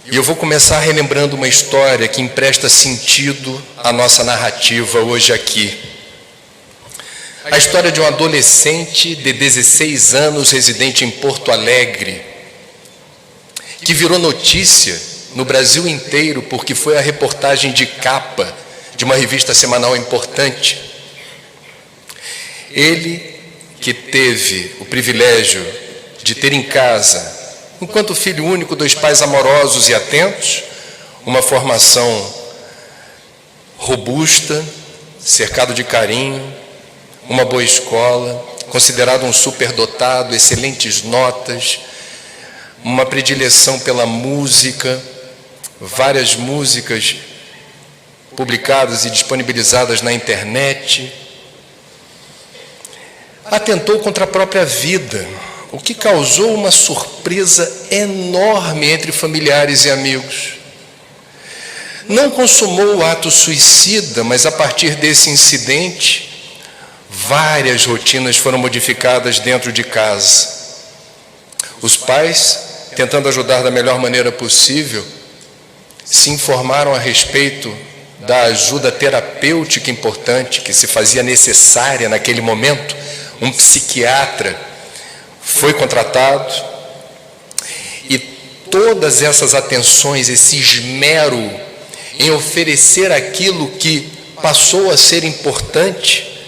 E eu vou começar relembrando uma história que empresta sentido à nossa narrativa hoje aqui. A história de um adolescente de 16 anos, residente em Porto Alegre, que virou notícia no Brasil inteiro porque foi a reportagem de capa de uma revista semanal importante. Ele, que teve o privilégio de ter em casa, enquanto filho único, dois pais amorosos e atentos, uma formação robusta, cercado de carinho, uma boa escola, considerado um superdotado, excelentes notas, uma predileção pela música, várias músicas publicadas e disponibilizadas na internet. Atentou contra a própria vida, o que causou uma surpresa enorme entre familiares e amigos. Não consumou o ato suicida, mas a partir desse incidente, várias rotinas foram modificadas dentro de casa. Os pais, tentando ajudar da melhor maneira possível, se informaram a respeito da ajuda terapêutica importante que se fazia necessária naquele momento. Um psiquiatra foi contratado e todas essas atenções, esse esmero em oferecer aquilo que passou a ser importante,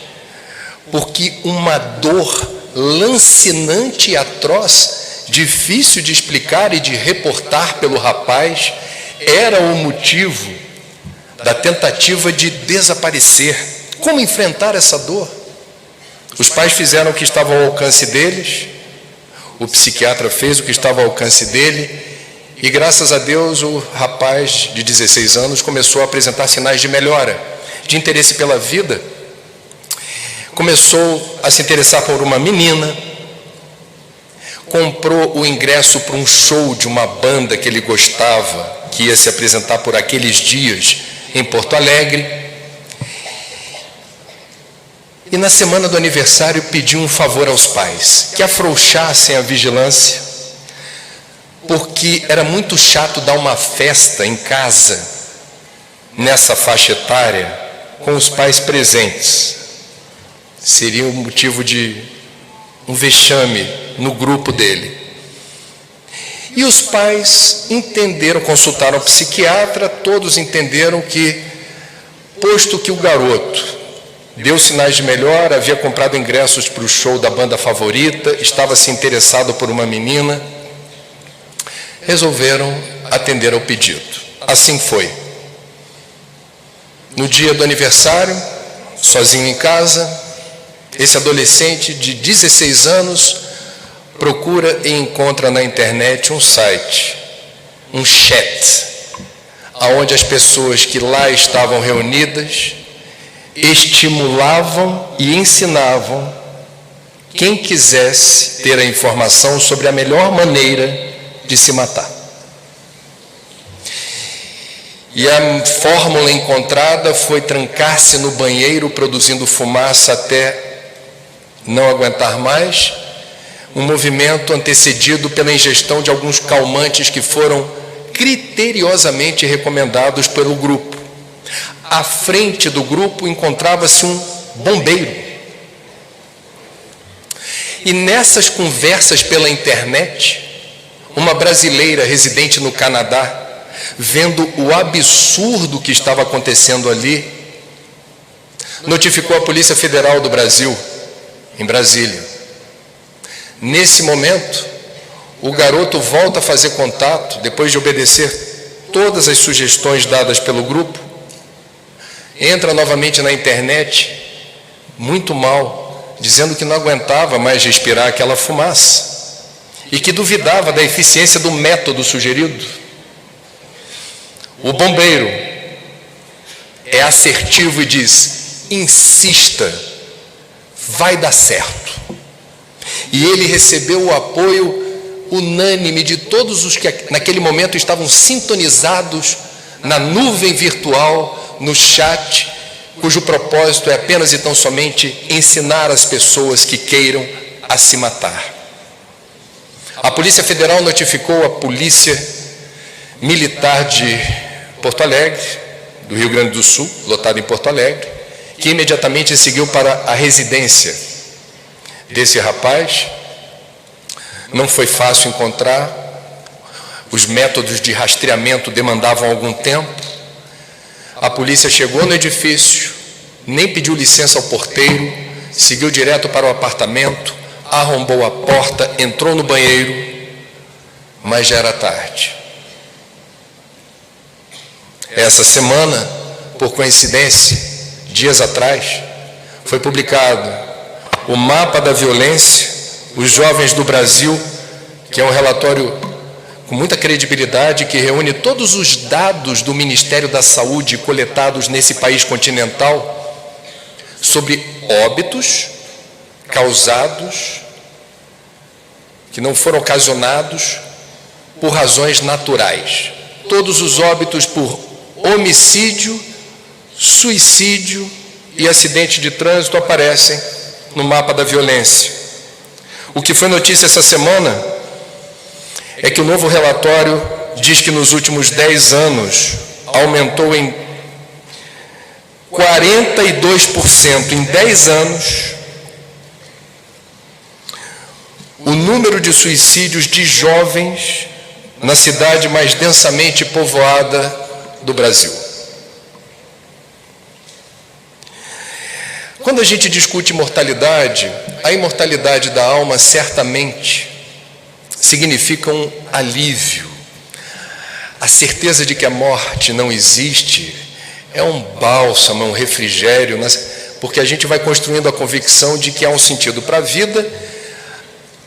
porque uma dor lancinante e atroz, difícil de explicar e de reportar pelo rapaz, era o motivo da tentativa de desaparecer. Como enfrentar essa dor? Os pais fizeram o que estava ao alcance deles, o psiquiatra fez o que estava ao alcance dele, e graças a Deus o rapaz de 16 anos começou a apresentar sinais de melhora, de interesse pela vida. Começou a se interessar por uma menina, comprou o ingresso para um show de uma banda que ele gostava, que ia se apresentar por aqueles dias em Porto Alegre. E na semana do aniversário pediu um favor aos pais, que afrouxassem a vigilância, porque era muito chato dar uma festa em casa, nessa faixa etária, com os pais presentes. Seria um motivo de um vexame no grupo dele. E os pais entenderam, consultaram o psiquiatra, todos entenderam que, posto que o garoto deu sinais de melhora, havia comprado ingressos para o show da banda favorita, estava se interessado por uma menina, resolveram atender ao pedido. Assim foi. No dia do aniversário, sozinho em casa, esse adolescente de 16 anos procura e encontra na internet um site, um chat, onde as pessoas que lá estavam reunidas estimulavam e ensinavam quem quisesse ter a informação sobre a melhor maneira de se matar. E a fórmula encontrada foi trancar-se no banheiro, produzindo fumaça até não aguentar mais, um movimento antecedido pela ingestão de alguns calmantes que foram criteriosamente recomendados pelo grupo. À frente do grupo encontrava-se um bombeiro. E nessas conversas pela internet, uma brasileira residente no Canadá, vendo o absurdo que estava acontecendo ali, notificou a Polícia Federal do Brasil, em Brasília. Nesse momento, o garoto volta a fazer contato, depois de obedecer todas as sugestões dadas pelo grupo, entra novamente na internet, muito mal, dizendo que não aguentava mais respirar aquela fumaça e que duvidava da eficiência do método sugerido. O bombeiro é assertivo e diz: insista, vai dar certo. E ele recebeu o apoio unânime de todos os que naquele momento estavam sintonizados na nuvem virtual, no chat, cujo propósito é apenas e tão somente ensinar as pessoas que queiram a se matar. A Polícia Federal notificou a polícia militar de Porto Alegre, do Rio Grande do Sul, lotado em Porto Alegre, que imediatamente seguiu para a residência desse rapaz. Não foi fácil encontrar, os métodos de rastreamento demandavam algum tempo. A polícia chegou no edifício, nem pediu licença ao porteiro, seguiu direto para o apartamento, arrombou a porta, entrou no banheiro, mas já era tarde. Essa semana, por coincidência, dias atrás, foi publicado o Mapa da Violência, os Jovens do Brasil, que é um relatório com muita credibilidade, que reúne todos os dados do Ministério da Saúde coletados nesse país continental sobre óbitos causados, que não foram ocasionados por razões naturais. Todos os óbitos por homicídio, suicídio e acidente de trânsito aparecem no Mapa da Violência. O que foi notícia essa semana é que o novo relatório diz que nos últimos 10 anos aumentou em 42%, em 10 anos, o número de suicídios de jovens na cidade mais densamente povoada do Brasil. Quando a gente discute imortalidade, a imortalidade da alma certamente significa um alívio. A certeza de que a morte não existe é um bálsamo, um refrigério, porque a gente vai construindo a convicção de que há um sentido para a vida,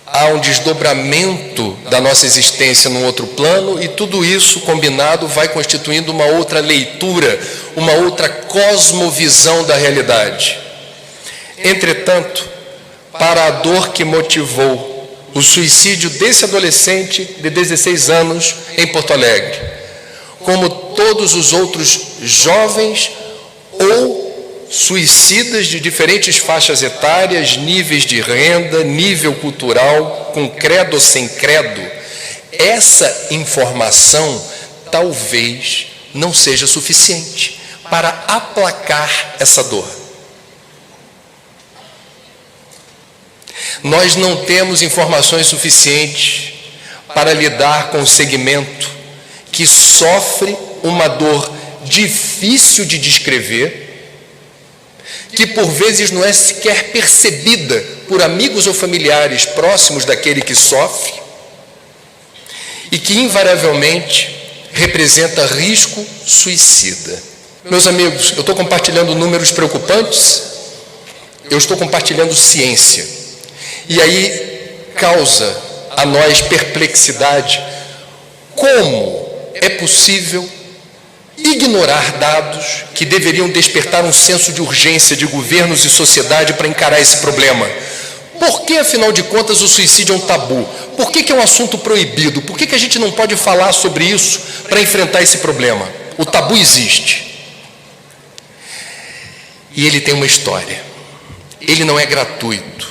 há um desdobramento da nossa existência num outro plano, e tudo isso combinado vai constituindo uma outra leitura, uma outra cosmovisão da realidade. Entretanto, para a dor que motivou o suicídio desse adolescente de 16 anos em Porto Alegre, como todos os outros jovens ou suicidas de diferentes faixas etárias, níveis de renda, nível cultural, com credo ou sem credo, essa informação talvez não seja suficiente para aplacar essa dor. Nós não temos informações suficientes para lidar com o segmento que sofre uma dor difícil de descrever, que por vezes não é sequer percebida por amigos ou familiares próximos daquele que sofre, e que invariavelmente representa risco suicida. Meus amigos, eu estou compartilhando números preocupantes, eu estou compartilhando ciência. E aí causa a nós perplexidade. Como é possível ignorar dados que deveriam despertar um senso de urgência de governos e sociedade para encarar esse problema? Por que, afinal de contas, o suicídio é um tabu? Por que é um assunto proibido? Por que a gente não pode falar sobre isso para enfrentar esse problema? O tabu existe. E ele tem uma história. Ele não é gratuito.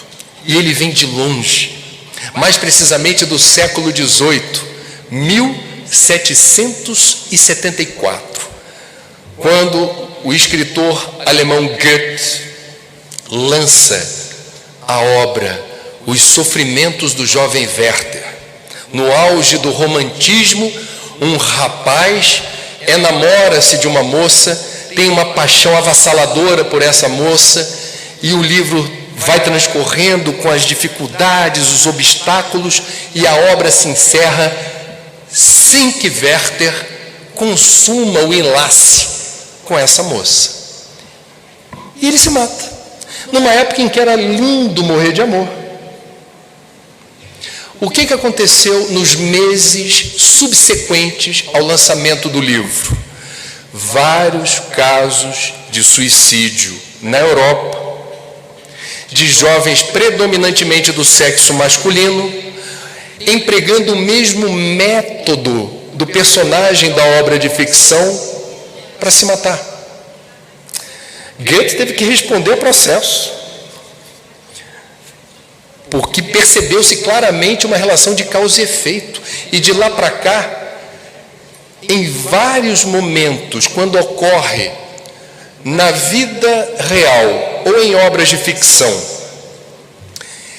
E ele vem de longe, mais precisamente do século XVIII, 1774, quando o escritor alemão Goethe lança a obra Os Sofrimentos do Jovem Werther. No auge do romantismo, um rapaz enamora-se de uma moça, tem uma paixão avassaladora por essa moça, e o livro vai transcorrendo com as dificuldades, os obstáculos, e a obra se encerra sem que Werther consuma o enlace com essa moça. E ele se mata, numa época em que era lindo morrer de amor. O que aconteceu nos meses subsequentes ao lançamento do livro? Vários casos de suicídio na Europa, de jovens predominantemente do sexo masculino, empregando o mesmo método do personagem da obra de ficção para se matar. Goethe teve que responder ao processo, porque percebeu-se claramente uma relação de causa e efeito, e de lá para cá em vários momentos, quando ocorre na vida real ou em obras de ficção,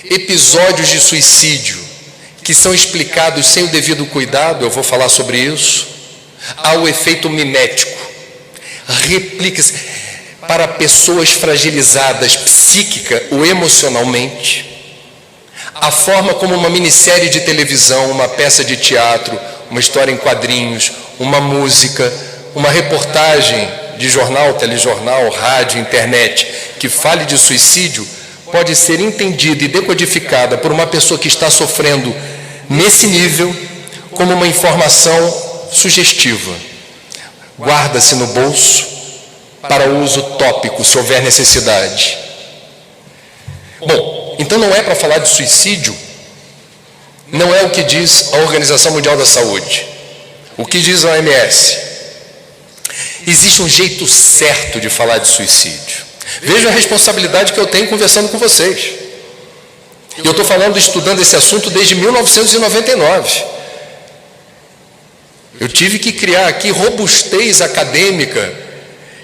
episódios de suicídio que são explicados sem o devido cuidado, eu vou falar sobre isso, há o efeito mimético, replica-se para pessoas fragilizadas psíquica ou emocionalmente. A forma como uma minissérie de televisão, uma peça de teatro, uma história em quadrinhos, uma música, uma reportagem de jornal, telejornal, rádio, internet, que fale de suicídio, pode ser entendida e decodificada por uma pessoa que está sofrendo nesse nível como uma informação sugestiva. Guarda-se no bolso para uso tópico, se houver necessidade. Bom, então não é para falar de suicídio, não é o que diz a Organização Mundial da Saúde. O que diz a OMS? Existe um jeito certo de falar de suicídio. Veja a responsabilidade que eu tenho conversando com vocês. Eu estou estudando esse assunto desde 1999. Eu tive que criar aqui robustez acadêmica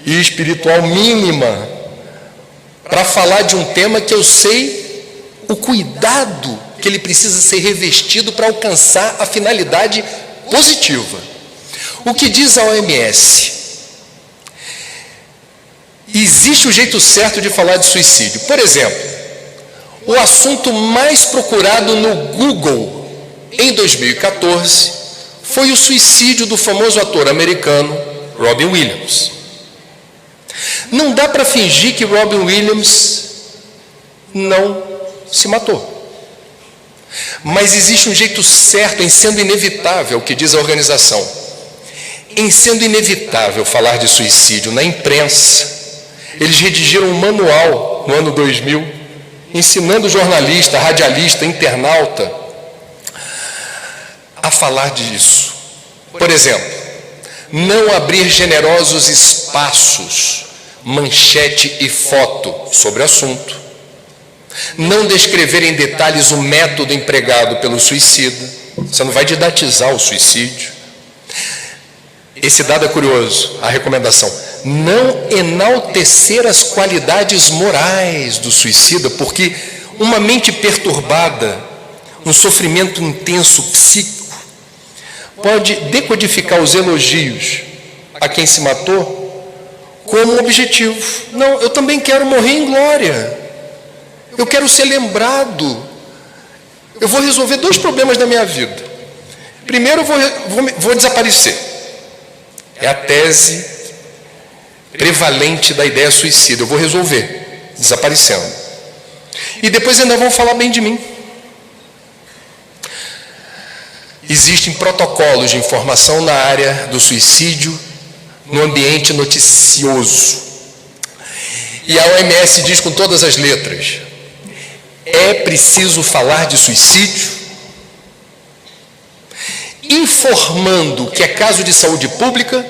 e espiritual mínima para falar de um tema que eu sei o cuidado que ele precisa ser revestido para alcançar a finalidade positiva. O que diz a OMS? Existe o jeito certo de falar de suicídio. Por exemplo, o assunto mais procurado no Google em 2014 foi o suicídio do famoso ator americano Robin Williams. Não dá para fingir que Robin Williams não se matou. Mas existe um jeito certo, em sendo inevitável, o que diz a organização, em sendo inevitável falar de suicídio na imprensa. Eles redigiram um manual no ano 2000, ensinando jornalista, radialista, internauta a falar disso. Por exemplo, não abrir generosos espaços, manchete e foto sobre o assunto. Não descrever em detalhes o método empregado pelo suicida. Você não vai didatizar o suicídio. Esse dado é curioso, a recomendação. Não enaltecer as qualidades morais do suicida, porque uma mente perturbada, um sofrimento intenso psíquico, pode decodificar os elogios a quem se matou como um objetivo. Não, eu também quero morrer em glória. Eu quero ser lembrado. Eu vou resolver 2 problemas da minha vida. Primeiro, eu vou desaparecer. É a tese prevalente da ideia suicida. Eu vou resolver, desaparecendo. E depois ainda vão falar bem de mim. Existem protocolos de informação na área do suicídio, no ambiente noticioso. E a OMS diz com todas as letras: é preciso falar de suicídio, informando que é caso de saúde pública,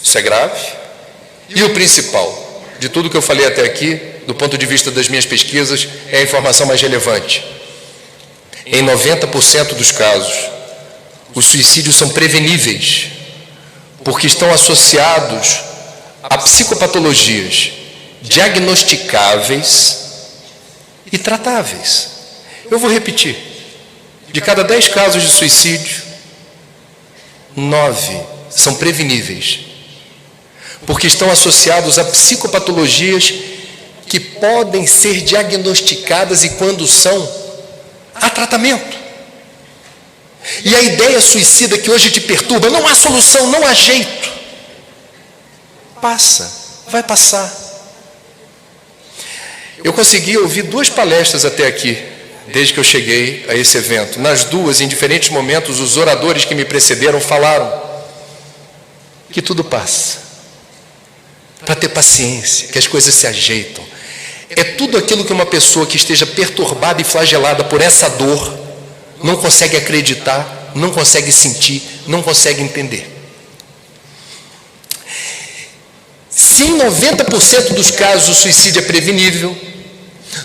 isso é grave, e o principal, de tudo que eu falei até aqui, do ponto de vista das minhas pesquisas, é a informação mais relevante. Em 90% dos casos, os suicídios são preveníveis, porque estão associados a psicopatologias diagnosticáveis e tratáveis. Eu vou repetir. De cada 10 casos de suicídio, 9 são preveníveis, porque estão associados a psicopatologias que podem ser diagnosticadas e, quando são, há tratamento. E a ideia suicida que hoje te perturba, não há solução, não há jeito. Passa, vai passar. Eu consegui ouvir 2 palestras até aqui, desde que eu cheguei a esse evento. Nas 2, em diferentes momentos, os oradores que me precederam falaram que tudo passa. Para ter paciência, que as coisas se ajeitam. É tudo aquilo que uma pessoa que esteja perturbada e flagelada por essa dor não consegue acreditar, não consegue sentir, não consegue entender. Se em 90% dos casos o suicídio é prevenível,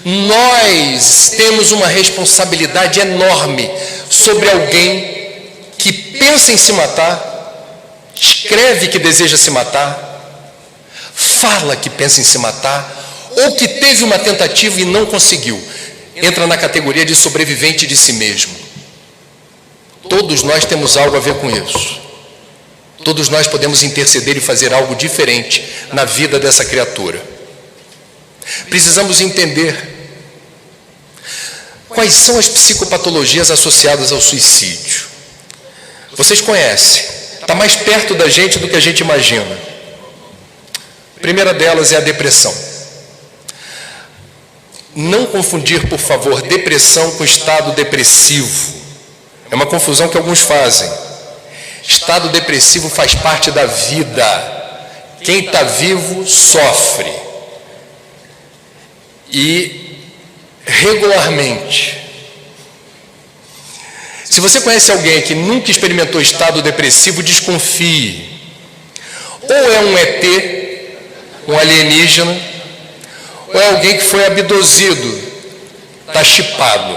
nós temos uma responsabilidade enorme sobre alguém que pensa em se matar, escreve que deseja se matar, fala que pensa em se matar, ou que teve uma tentativa e não conseguiu, entra na categoria de sobrevivente de si mesmo. Todos nós temos algo a ver com isso. Todos nós podemos interceder e fazer algo diferente na vida dessa criatura. Precisamos entender quais são as psicopatologias associadas ao suicídio. Vocês conhecem, está mais perto da gente do que a gente imagina. A primeira delas é a depressão. Não confundir, por favor, depressão com estado depressivo. É uma confusão que alguns fazem. Estado depressivo faz parte da vida. Quem está vivo sofre. E regularmente. Se você conhece alguém que nunca experimentou estado depressivo, desconfie. Ou é um ET, um alienígena, ou é alguém que foi abduzido, está chipado.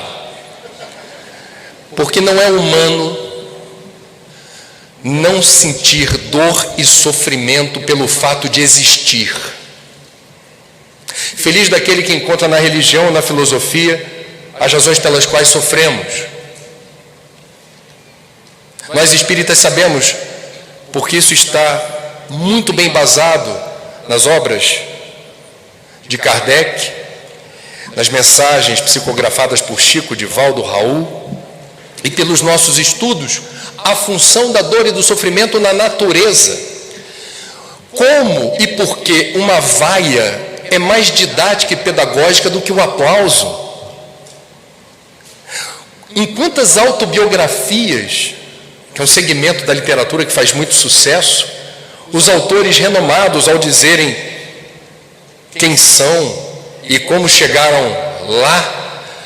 Porque não é humano não sentir dor e sofrimento pelo fato de existir. Feliz daquele que encontra na religião ou na filosofia as razões pelas quais sofremos. Nós espíritas sabemos, porque isso está muito bem embasado nas obras de Kardec, nas mensagens psicografadas por Chico, Divaldo, Raul, e pelos nossos estudos, a função da dor e do sofrimento na natureza. Como e por que uma vaia é mais didática e pedagógica do que o aplauso? Em quantas autobiografias, que é um segmento da literatura que faz muito sucesso, os autores renomados, ao dizerem quem são e como chegaram lá,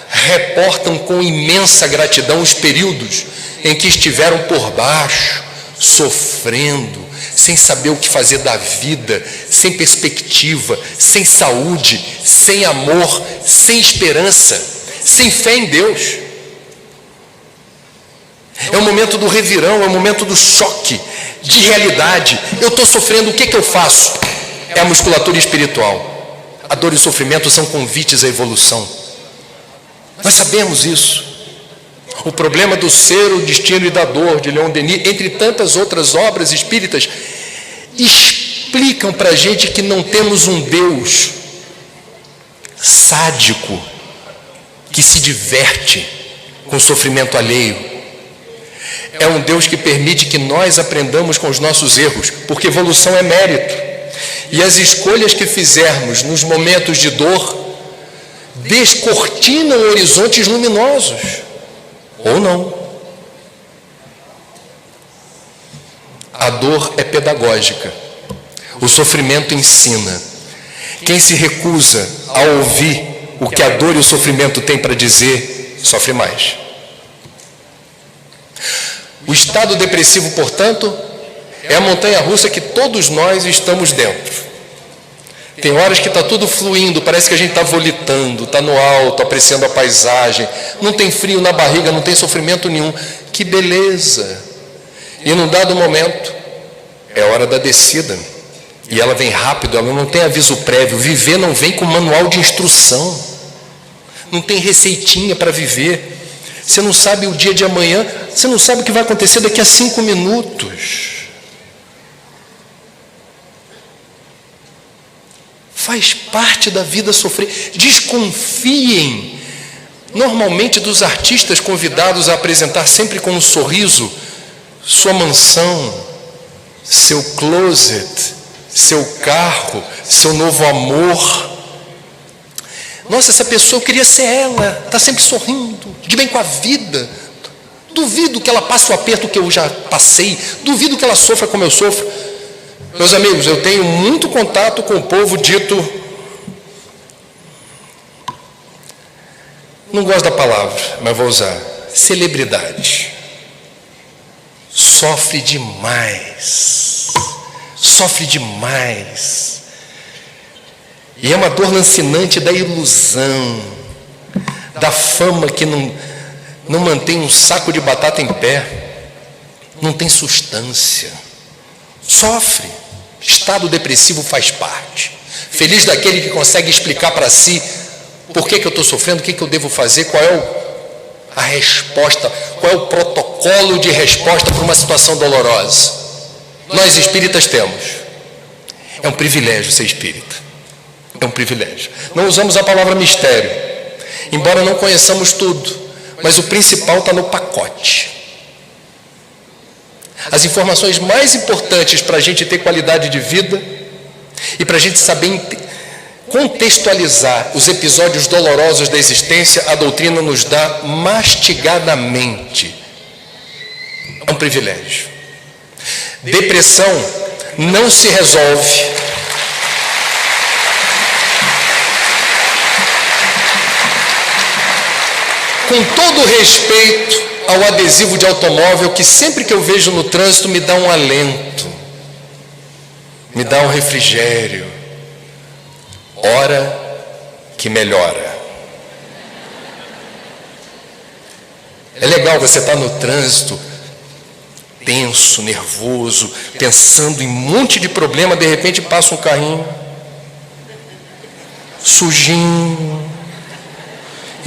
reportam com imensa gratidão os períodos em que estiveram por baixo, sofrendo, sem saber o que fazer da vida, sem perspectiva, sem saúde, sem amor, sem esperança, sem fé em Deus. É o momento do revirão, é o momento do choque de realidade. Eu estou sofrendo, o que eu faço? É a musculatura espiritual. A dor e o sofrimento são convites à evolução. Nós sabemos isso. O problema do ser, o destino e da dor, de Leon Denis, entre tantas outras obras espíritas, explicam para a gente que não temos um Deus sádico que se diverte com o sofrimento alheio. É um Deus que permite que nós aprendamos com os nossos erros, porque evolução é mérito. E as escolhas que fizermos nos momentos de dor descortinam horizontes luminosos, ou não. A dor é pedagógica, o sofrimento ensina. Quem se recusa a ouvir o que a dor e o sofrimento têm para dizer, sofre mais. O estado depressivo, portanto, é a montanha-russa que todos nós estamos dentro. Tem horas que está tudo fluindo, parece que a gente está volitando, está no alto, apreciando a paisagem, não tem frio na barriga, não tem sofrimento nenhum. Que beleza! E num dado momento, é hora da descida. E ela vem rápido, ela não tem aviso prévio. Viver não vem com manual de instrução. Não tem receitinha para viver. Você não sabe o dia de amanhã, você não sabe o que vai acontecer daqui a 5 minutos. Faz parte da vida sofrer. Desconfiem, normalmente, dos artistas convidados a apresentar sempre com um sorriso sua mansão, seu closet, seu carro, seu novo amor. Nossa, essa pessoa, eu queria ser ela, está sempre sorrindo, de bem com a vida. Duvido que ela passe o aperto que eu já passei, duvido que ela sofra como eu sofro. Meus amigos, eu tenho muito contato com o povo dito, não gosto da palavra, mas vou usar, celebridade. Sofre demais, sofre demais. E é uma dor lancinante da ilusão, da fama que não mantém um saco de batata em pé. não tem substância, sofre. Estado depressivo faz parte. Feliz daquele que consegue explicar para si por que eu estou sofrendo, o que eu devo fazer, qual é a resposta, qual é o protocolo de resposta para uma situação dolorosa. Nós espíritas temos. É um privilégio ser espírita. É um privilégio. Não usamos a palavra mistério, embora não conheçamos tudo, mas o principal está no pacote. As informações mais importantes para a gente ter qualidade de vida e para a gente saber contextualizar os episódios dolorosos da existência, a doutrina nos dá mastigadamente. É um privilégio. Depressão não se resolve com todo respeito ao adesivo de automóvel que sempre que eu vejo no trânsito me dá um alento, me dá um refrigério. Hora que melhora. É legal você estar no trânsito tenso, nervoso, pensando em um monte de problema, de repente passa um carrinho sujinho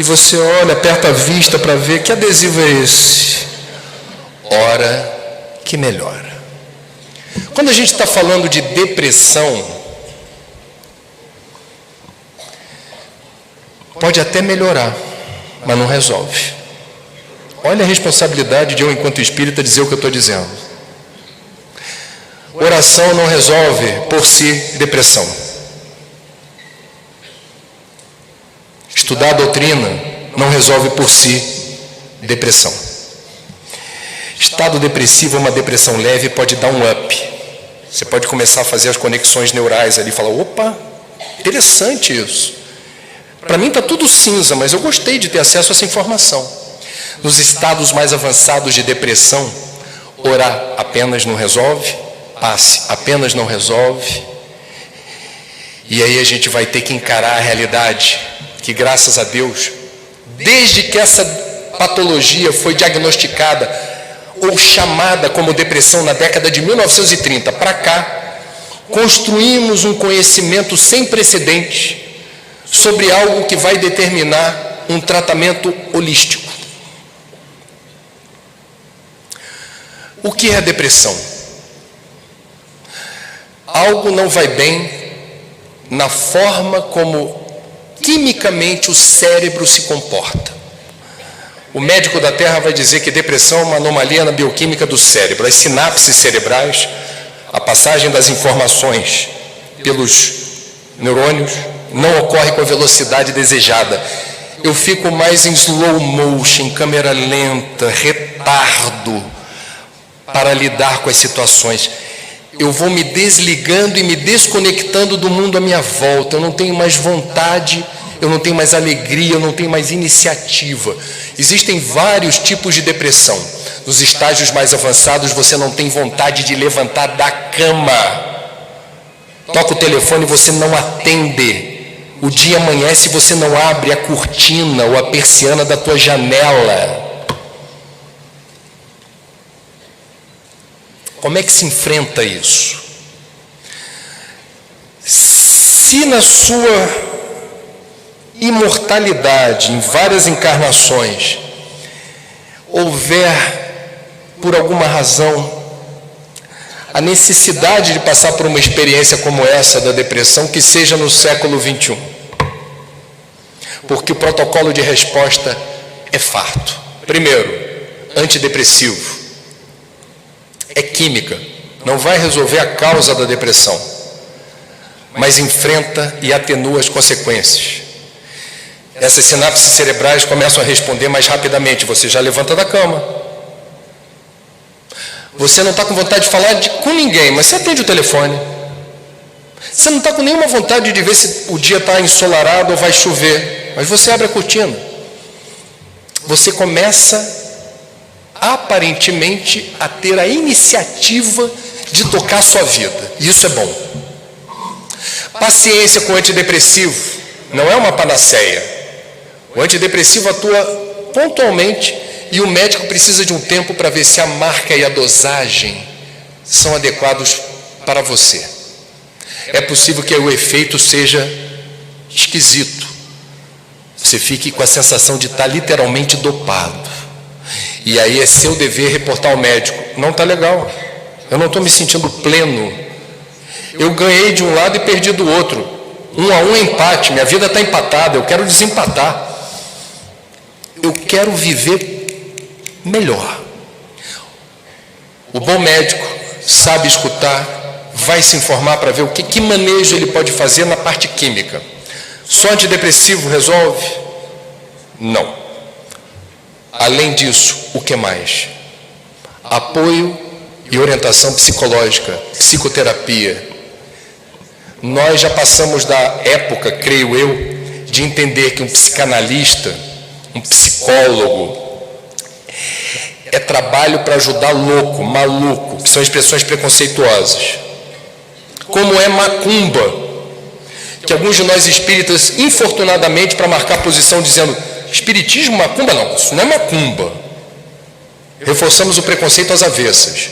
e você olha, aperta a vista para ver que adesivo é esse. Hora que melhora. Quando a gente está falando de depressão, pode até melhorar, mas não resolve. Olha a responsabilidade de eu, enquanto espírita, dizer o que eu estou dizendo. Oração não resolve por si depressão. Estudar a doutrina não resolve por si depressão. Estado depressivo é uma depressão leve, pode dar um up. Você pode começar a fazer as conexões neurais ali e falar, opa, interessante isso. Para mim está tudo cinza, mas eu gostei de ter acesso a essa informação. Nos estados mais avançados de depressão, orar apenas não resolve, passe apenas não resolve. E aí a gente vai ter que encarar a realidade que, graças a Deus, desde que essa patologia foi diagnosticada ou chamada como depressão na década de 1930 para cá, construímos um conhecimento sem precedente sobre algo que vai determinar um tratamento holístico. O que é a depressão? Algo não vai bem na forma como quimicamente o cérebro se comporta. O médico da Terra vai dizer que depressão é uma anomalia na bioquímica do cérebro. As sinapses cerebrais, a passagem das informações pelos neurônios, não ocorre com a velocidade desejada. Eu fico mais em slow motion, em câmera lenta, retardo, para lidar com as situações. Eu vou me desligando e me desconectando do mundo à minha volta. Eu não tenho mais vontade, eu não tenho mais alegria, eu não tenho mais iniciativa. Existem vários tipos de depressão. Nos estágios mais avançados, você não tem vontade de levantar da cama. Toca o telefone e você não atende. O dia amanhece e você não abre a cortina ou a persiana da tua janela. Como é que se enfrenta isso? Se na sua imortalidade, em várias encarnações, houver, por alguma razão, a necessidade de passar por uma experiência como essa da depressão, que seja no século XXI. Porque o protocolo de resposta é farto. Primeiro, antidepressivo. É química, não vai resolver a causa da depressão, mas enfrenta e atenua as consequências. Essas sinapses cerebrais começam a responder mais rapidamente. Você já levanta da cama. Você não está com vontade de falar com ninguém, mas você atende o telefone. Você não está com nenhuma vontade de ver se o dia está ensolarado ou vai chover, mas você abre a cortina. Você começa aparentemente a ter a iniciativa de tocar a sua vida. Isso é bom. Paciência com o antidepressivo não é uma panaceia. O antidepressivo atua pontualmente E o médico precisa de um tempo para ver se a marca e a dosagem são adequados para você. É possível que o efeito seja esquisito. Você fique com a sensação de estar literalmente dopado. E aí é seu dever reportar ao médico: não está legal, eu não estou me sentindo pleno. Eu ganhei de um lado e perdi do outro. 1-1 é empate, minha vida está empatada, eu quero desempatar. Eu quero viver melhor. O bom médico sabe escutar, vai se informar para ver que manejo ele pode fazer na parte química. Só antidepressivo resolve? Não. Além disso, o que mais? Apoio e orientação psicológica, psicoterapia. Nós já passamos da época, creio eu, de entender que um psicanalista, um psicólogo, é trabalho para ajudar louco, maluco, que são expressões preconceituosas. Como é macumba, que alguns de nós espíritas, infortunadamente, para marcar posição, dizendo: espiritismo, macumba? Não, isso não é macumba. Reforçamos o preconceito às avessas.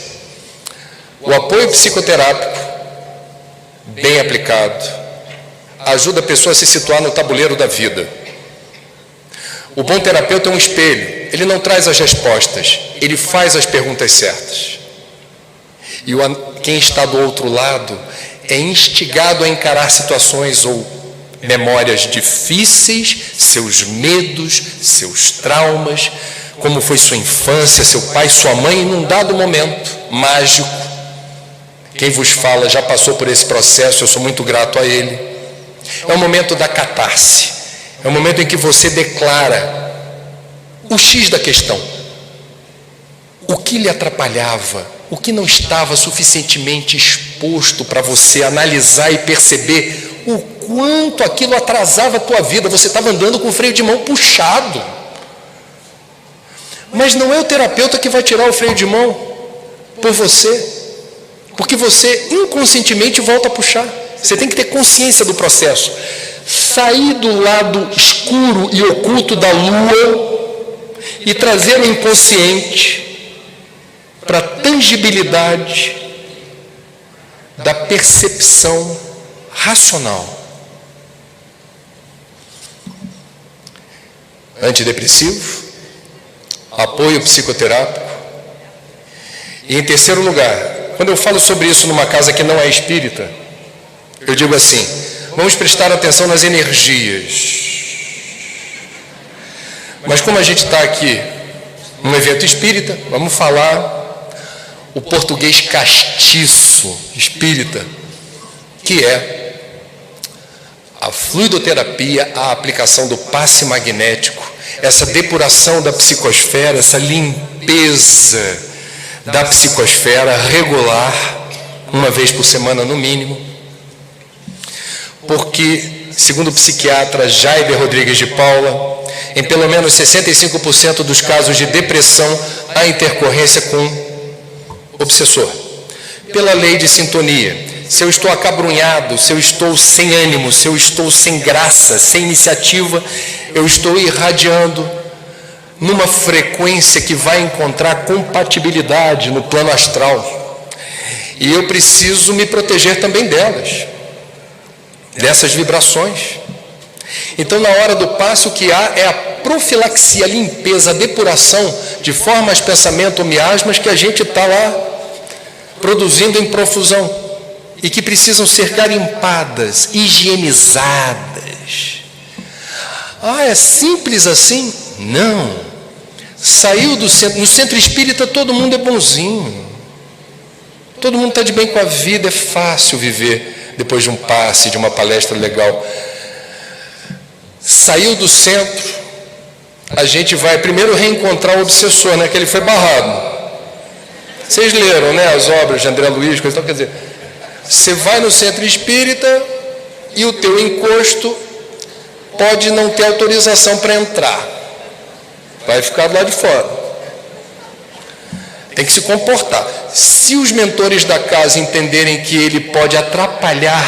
O apoio psicoterápico, bem aplicado, ajuda a pessoa a se situar no tabuleiro da vida. O bom terapeuta é um espelho. Ele não traz as respostas, ele faz as perguntas certas. E quem está do outro lado é instigado a encarar situações ou memórias difíceis, seus medos, seus traumas, como foi sua infância, seu pai, sua mãe, num dado momento mágico. Quem vos fala já passou por esse processo, eu sou muito grato a ele. É o momento da catarse, é o momento em que você declara o X da questão. O que lhe atrapalhava, o que não estava suficientemente exposto para você analisar e perceber o quanto aquilo atrasava a tua vida. Você estava andando com o freio de mão puxado. Mas não é o terapeuta que vai tirar o freio de mão por você, porque você inconscientemente volta a puxar. Você tem que ter consciência do processo. Sair do lado escuro e oculto da lua e trazer o inconsciente para a tangibilidade da percepção racional. Antidepressivo, apoio psicoterápico. E em terceiro lugar, quando eu falo sobre isso numa casa que não é espírita, eu digo assim: vamos prestar atenção nas energias. Mas como a gente está aqui num evento espírita, vamos falar o português castiço espírita, que é a fluidoterapia, a aplicação do passe magnético, essa depuração da psicosfera, essa limpeza da psicosfera regular, uma vez por semana no mínimo, porque, segundo o psiquiatra Jaiber Rodrigues de Paula, em pelo menos 65% dos casos de depressão há intercorrência com obsessor. Pela lei de sintonia, se eu estou acabrunhado, se eu estou sem ânimo, se eu estou sem graça, sem iniciativa, eu estou irradiando numa frequência que vai encontrar compatibilidade no plano astral. E eu preciso me proteger também delas, dessas vibrações. Então, na hora do passe, o que há é a profilaxia, a limpeza, a depuração de formas, pensamento, miasmas que a gente está lá produzindo em profusão e que precisam ser garimpadas, higienizadas. Ah, é simples assim? Não. Saiu do centro, no centro espírita todo mundo é bonzinho, todo mundo está de bem com a vida, é fácil viver depois de um passe, de uma palestra legal. Saiu do centro, a gente vai primeiro reencontrar o obsessor, né, que ele foi barrado. Vocês leram, né, as obras de André Luiz, coisa, então, quer dizer, você vai no centro espírita e o teu encosto pode não ter autorização para entrar, vai ficar do lado de fora. Tem que se comportar. Se os mentores da casa entenderem que ele pode atrapalhar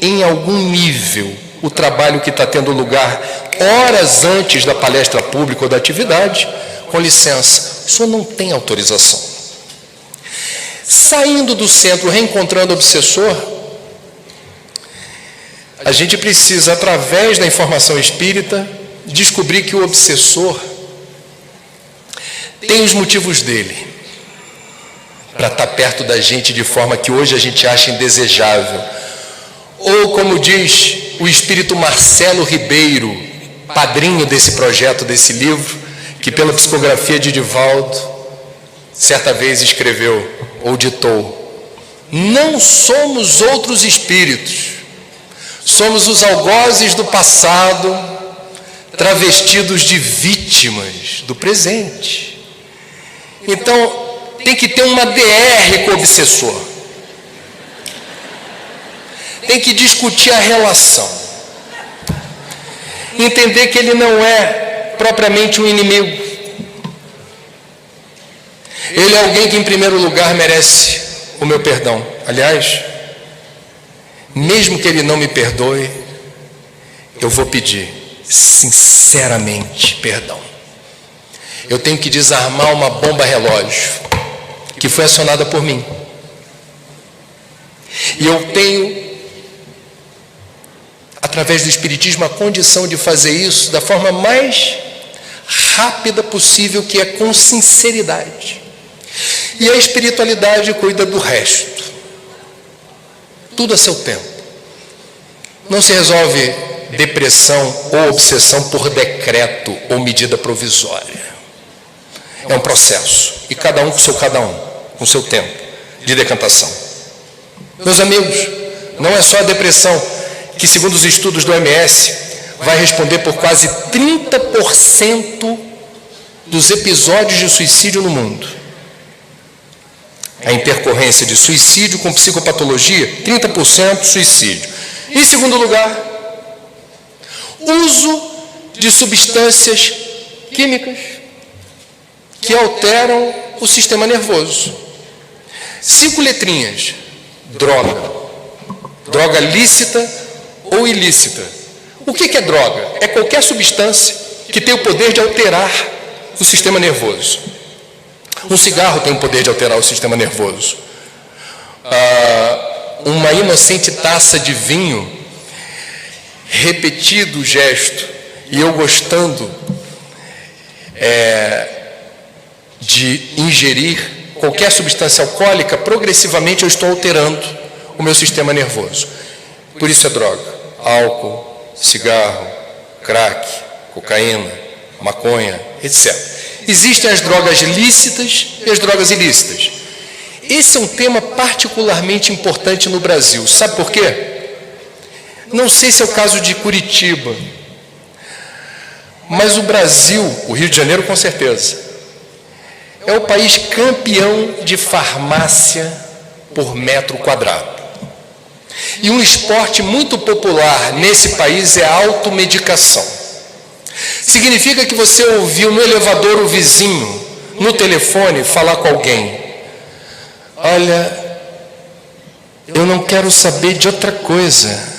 em algum nível o trabalho que está tendo lugar horas antes da palestra pública ou da atividade, com licença, o senhor não tem autorização. Saindo do centro, reencontrando o obsessor, a gente precisa, através da informação espírita, descobrir que o obsessor tem os motivos dele para estar perto da gente de forma que hoje a gente acha indesejável. Ou, como diz o espírito Marcelo Ribeiro, padrinho desse projeto, desse livro, que pela psicografia de Divaldo, certa vez escreveu ou ditou: não somos outros espíritos, somos os algozes do passado, travestidos de vítimas do presente. Então, tem que ter uma DR com o obsessor. Tem que discutir a relação. Entender que ele não é propriamente um inimigo. Ele é alguém que, em primeiro lugar, merece o meu perdão. Aliás, mesmo que ele não me perdoe, eu vou pedir sinceramente perdão. Eu tenho que desarmar uma bomba relógio que foi acionada por mim. E eu tenho, através do Espiritismo, a condição de fazer isso da forma mais rápida possível, que é com sinceridade. E a espiritualidade cuida do resto. Tudo a seu tempo. Não se resolve depressão ou obsessão por decreto ou medida provisória. É um processo. E cada um com seu tempo de decantação. Meus amigos, não é só a depressão que, segundo os estudos do OMS, vai responder por quase 30% dos episódios de suicídio no mundo. A intercorrência de suicídio com psicopatologia, 30% suicídio. Em segundo lugar, uso de substâncias químicas que alteram o sistema nervoso. 5 letrinhas: droga. Droga lícita ou ilícita. O que é droga? É qualquer substância que tem o poder de alterar o sistema nervoso. Um cigarro tem o poder de alterar o sistema nervoso. Uma inocente taça de vinho, repetido o gesto, e eu gostando de ingerir qualquer substância alcoólica, progressivamente eu estou alterando o meu sistema nervoso. Por isso é droga. Álcool, cigarro, crack, cocaína, maconha, etc. Existem as drogas lícitas e as drogas ilícitas. Esse é um tema particularmente importante no Brasil. Sabe por quê? Não sei se é o caso de Curitiba, mas o Brasil, o Rio de Janeiro com certeza, é o país campeão de farmácia por metro quadrado. E um esporte muito popular nesse país é a automedicação. Significa que você ouviu no elevador o vizinho, no telefone, falar com alguém: olha, eu não quero saber de outra coisa.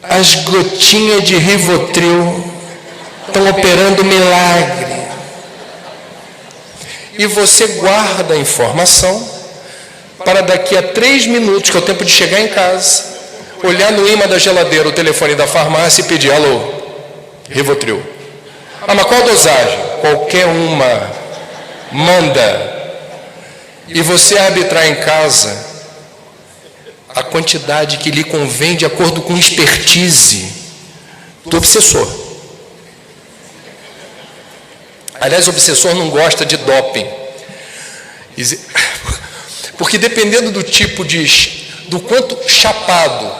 As gotinhas de Rivotril estão operando milagre. E você guarda a informação para daqui a 3 minutos, que é o tempo de chegar em casa, olhar no imã da geladeira o telefone da farmácia e pedir: alô, Rivotril. Mas qual dosagem? Qualquer uma. Manda. E você arbitrar em casa a quantidade que lhe convém de acordo com expertise do obsessor. Aliás, o obsessor não gosta de doping. Porque dependendo do tipo do quanto chapado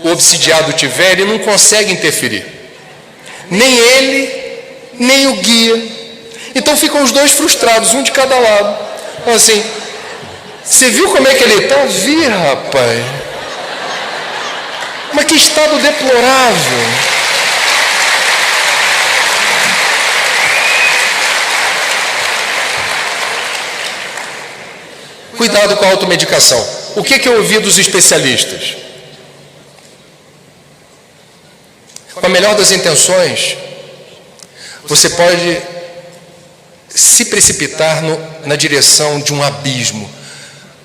o obsidiado tiver, ele não consegue interferir. Nem ele, nem o guia. Então ficam os dois frustrados, um de cada lado. Então, assim, você viu como é que ele está? Vi, rapaz. Mas que estado deplorável. Cuidado com a automedicação. O que eu ouvi dos especialistas? Com a melhor das intenções, você pode se precipitar na direção de um abismo.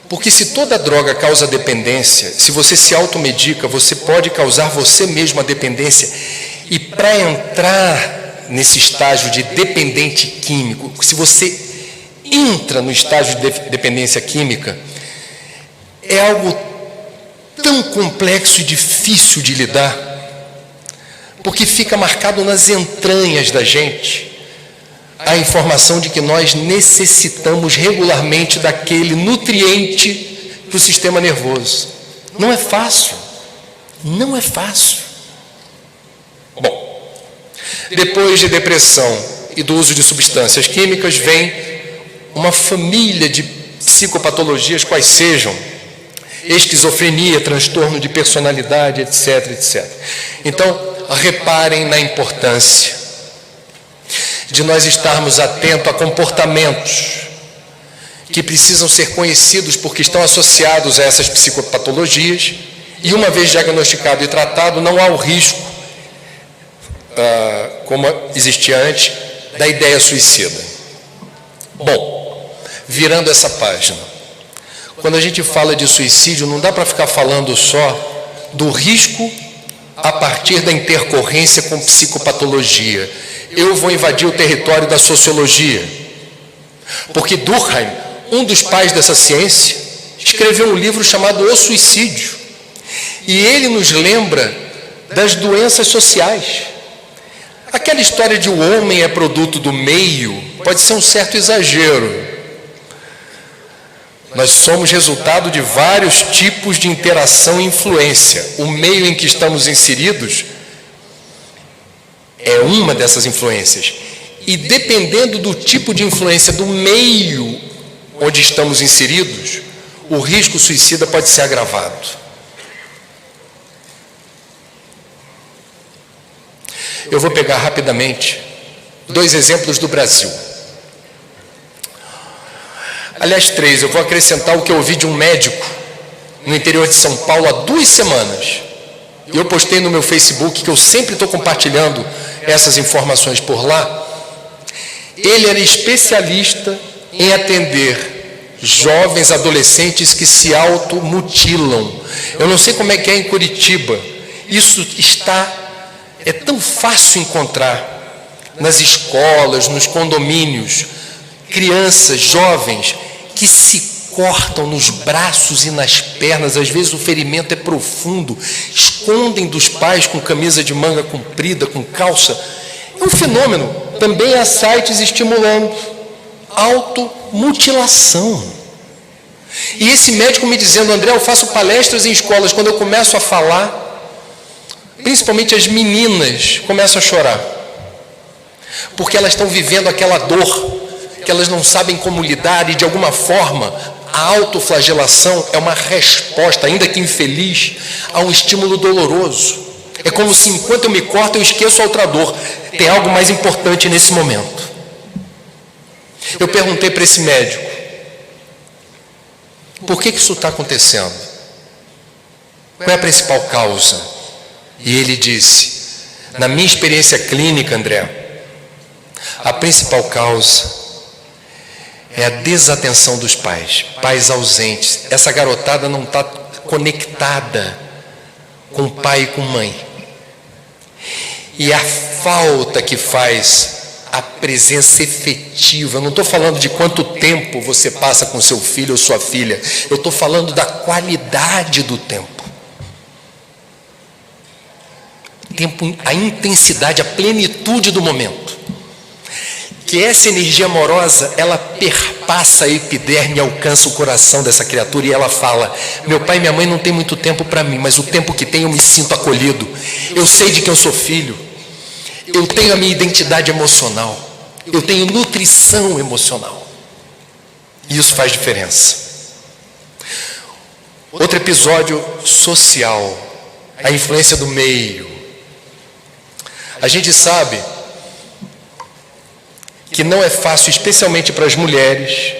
Porque se toda droga causa dependência, se você se automedica, você pode causar você mesmo a dependência. E para entrar nesse estágio de dependente químico, se você entra no estágio de dependência química, é algo tão complexo e difícil de lidar, porque fica marcado nas entranhas da gente a informação de que nós necessitamos regularmente daquele nutriente para o sistema nervoso. Não é fácil. Não é fácil. Bom, depois de depressão e do uso de substâncias químicas, vem uma família de psicopatologias, quais sejam: esquizofrenia, transtorno de personalidade, etc, etc. Então, reparem na importância de nós estarmos atentos a comportamentos que precisam ser conhecidos porque estão associados a essas psicopatologias, e uma vez diagnosticado e tratado, não há o risco, como existia antes, da ideia suicida. Bom, virando essa página, quando a gente fala de suicídio, não dá para ficar falando só do risco a partir da intercorrência com psicopatologia. Eu vou invadir o território da sociologia, porque Durkheim, um dos pais dessa ciência, escreveu um livro chamado O Suicídio, e ele nos lembra das doenças sociais. Aquela história de o homem é produto do meio pode ser um certo exagero. Nós somos resultado de vários tipos de interação e influência. O meio em que estamos inseridos é uma dessas influências. E dependendo do tipo de influência do meio onde estamos inseridos, o risco suicida pode ser agravado. Eu vou pegar rapidamente 2 exemplos do Brasil. Aliás, 3, eu vou acrescentar o que eu ouvi de um médico no interior de São Paulo há 2 semanas. E eu postei no meu Facebook, que eu sempre estou compartilhando essas informações por lá. Ele era especialista em atender jovens, adolescentes que se automutilam. Eu não sei como é que é em Curitiba. Isso é tão fácil encontrar nas escolas, nos condomínios, crianças, jovens, que se cortam nos braços e nas pernas, às vezes o ferimento é profundo, escondem dos pais com camisa de manga comprida, com calça. É um fenômeno. Também há sites estimulando automutilação. E esse médico me dizendo: André, eu faço palestras em escolas, quando eu começo a falar, principalmente as meninas começam a chorar, porque elas estão vivendo aquela dor que elas não sabem como lidar, e de alguma forma a autoflagelação é uma resposta, ainda que infeliz, a um estímulo doloroso. É como se enquanto eu me corto eu esqueço a outra dor. Tem algo mais importante nesse momento. Eu perguntei para esse médico: por que isso está acontecendo? Qual é a principal causa? E ele disse: na minha experiência clínica, André, a principal causa é a desatenção dos pais, pais ausentes. Essa garotada não está conectada com pai e com mãe. E a falta que faz a presença efetiva. Eu não estou falando de quanto tempo você passa com seu filho ou sua filha. Eu estou falando da qualidade do tempo. A intensidade, a plenitude do momento. Que essa energia amorosa, ela perpassa a epiderme e alcança o coração dessa criatura, e ela fala: meu pai e minha mãe não têm muito tempo para mim, mas o tempo que tem eu me sinto acolhido. Eu sei de quem eu sou filho. Eu tenho a minha identidade emocional. Eu tenho nutrição emocional. E isso faz diferença. Outro episódio social, a influência do meio. A gente sabe que não é fácil, especialmente para as mulheres,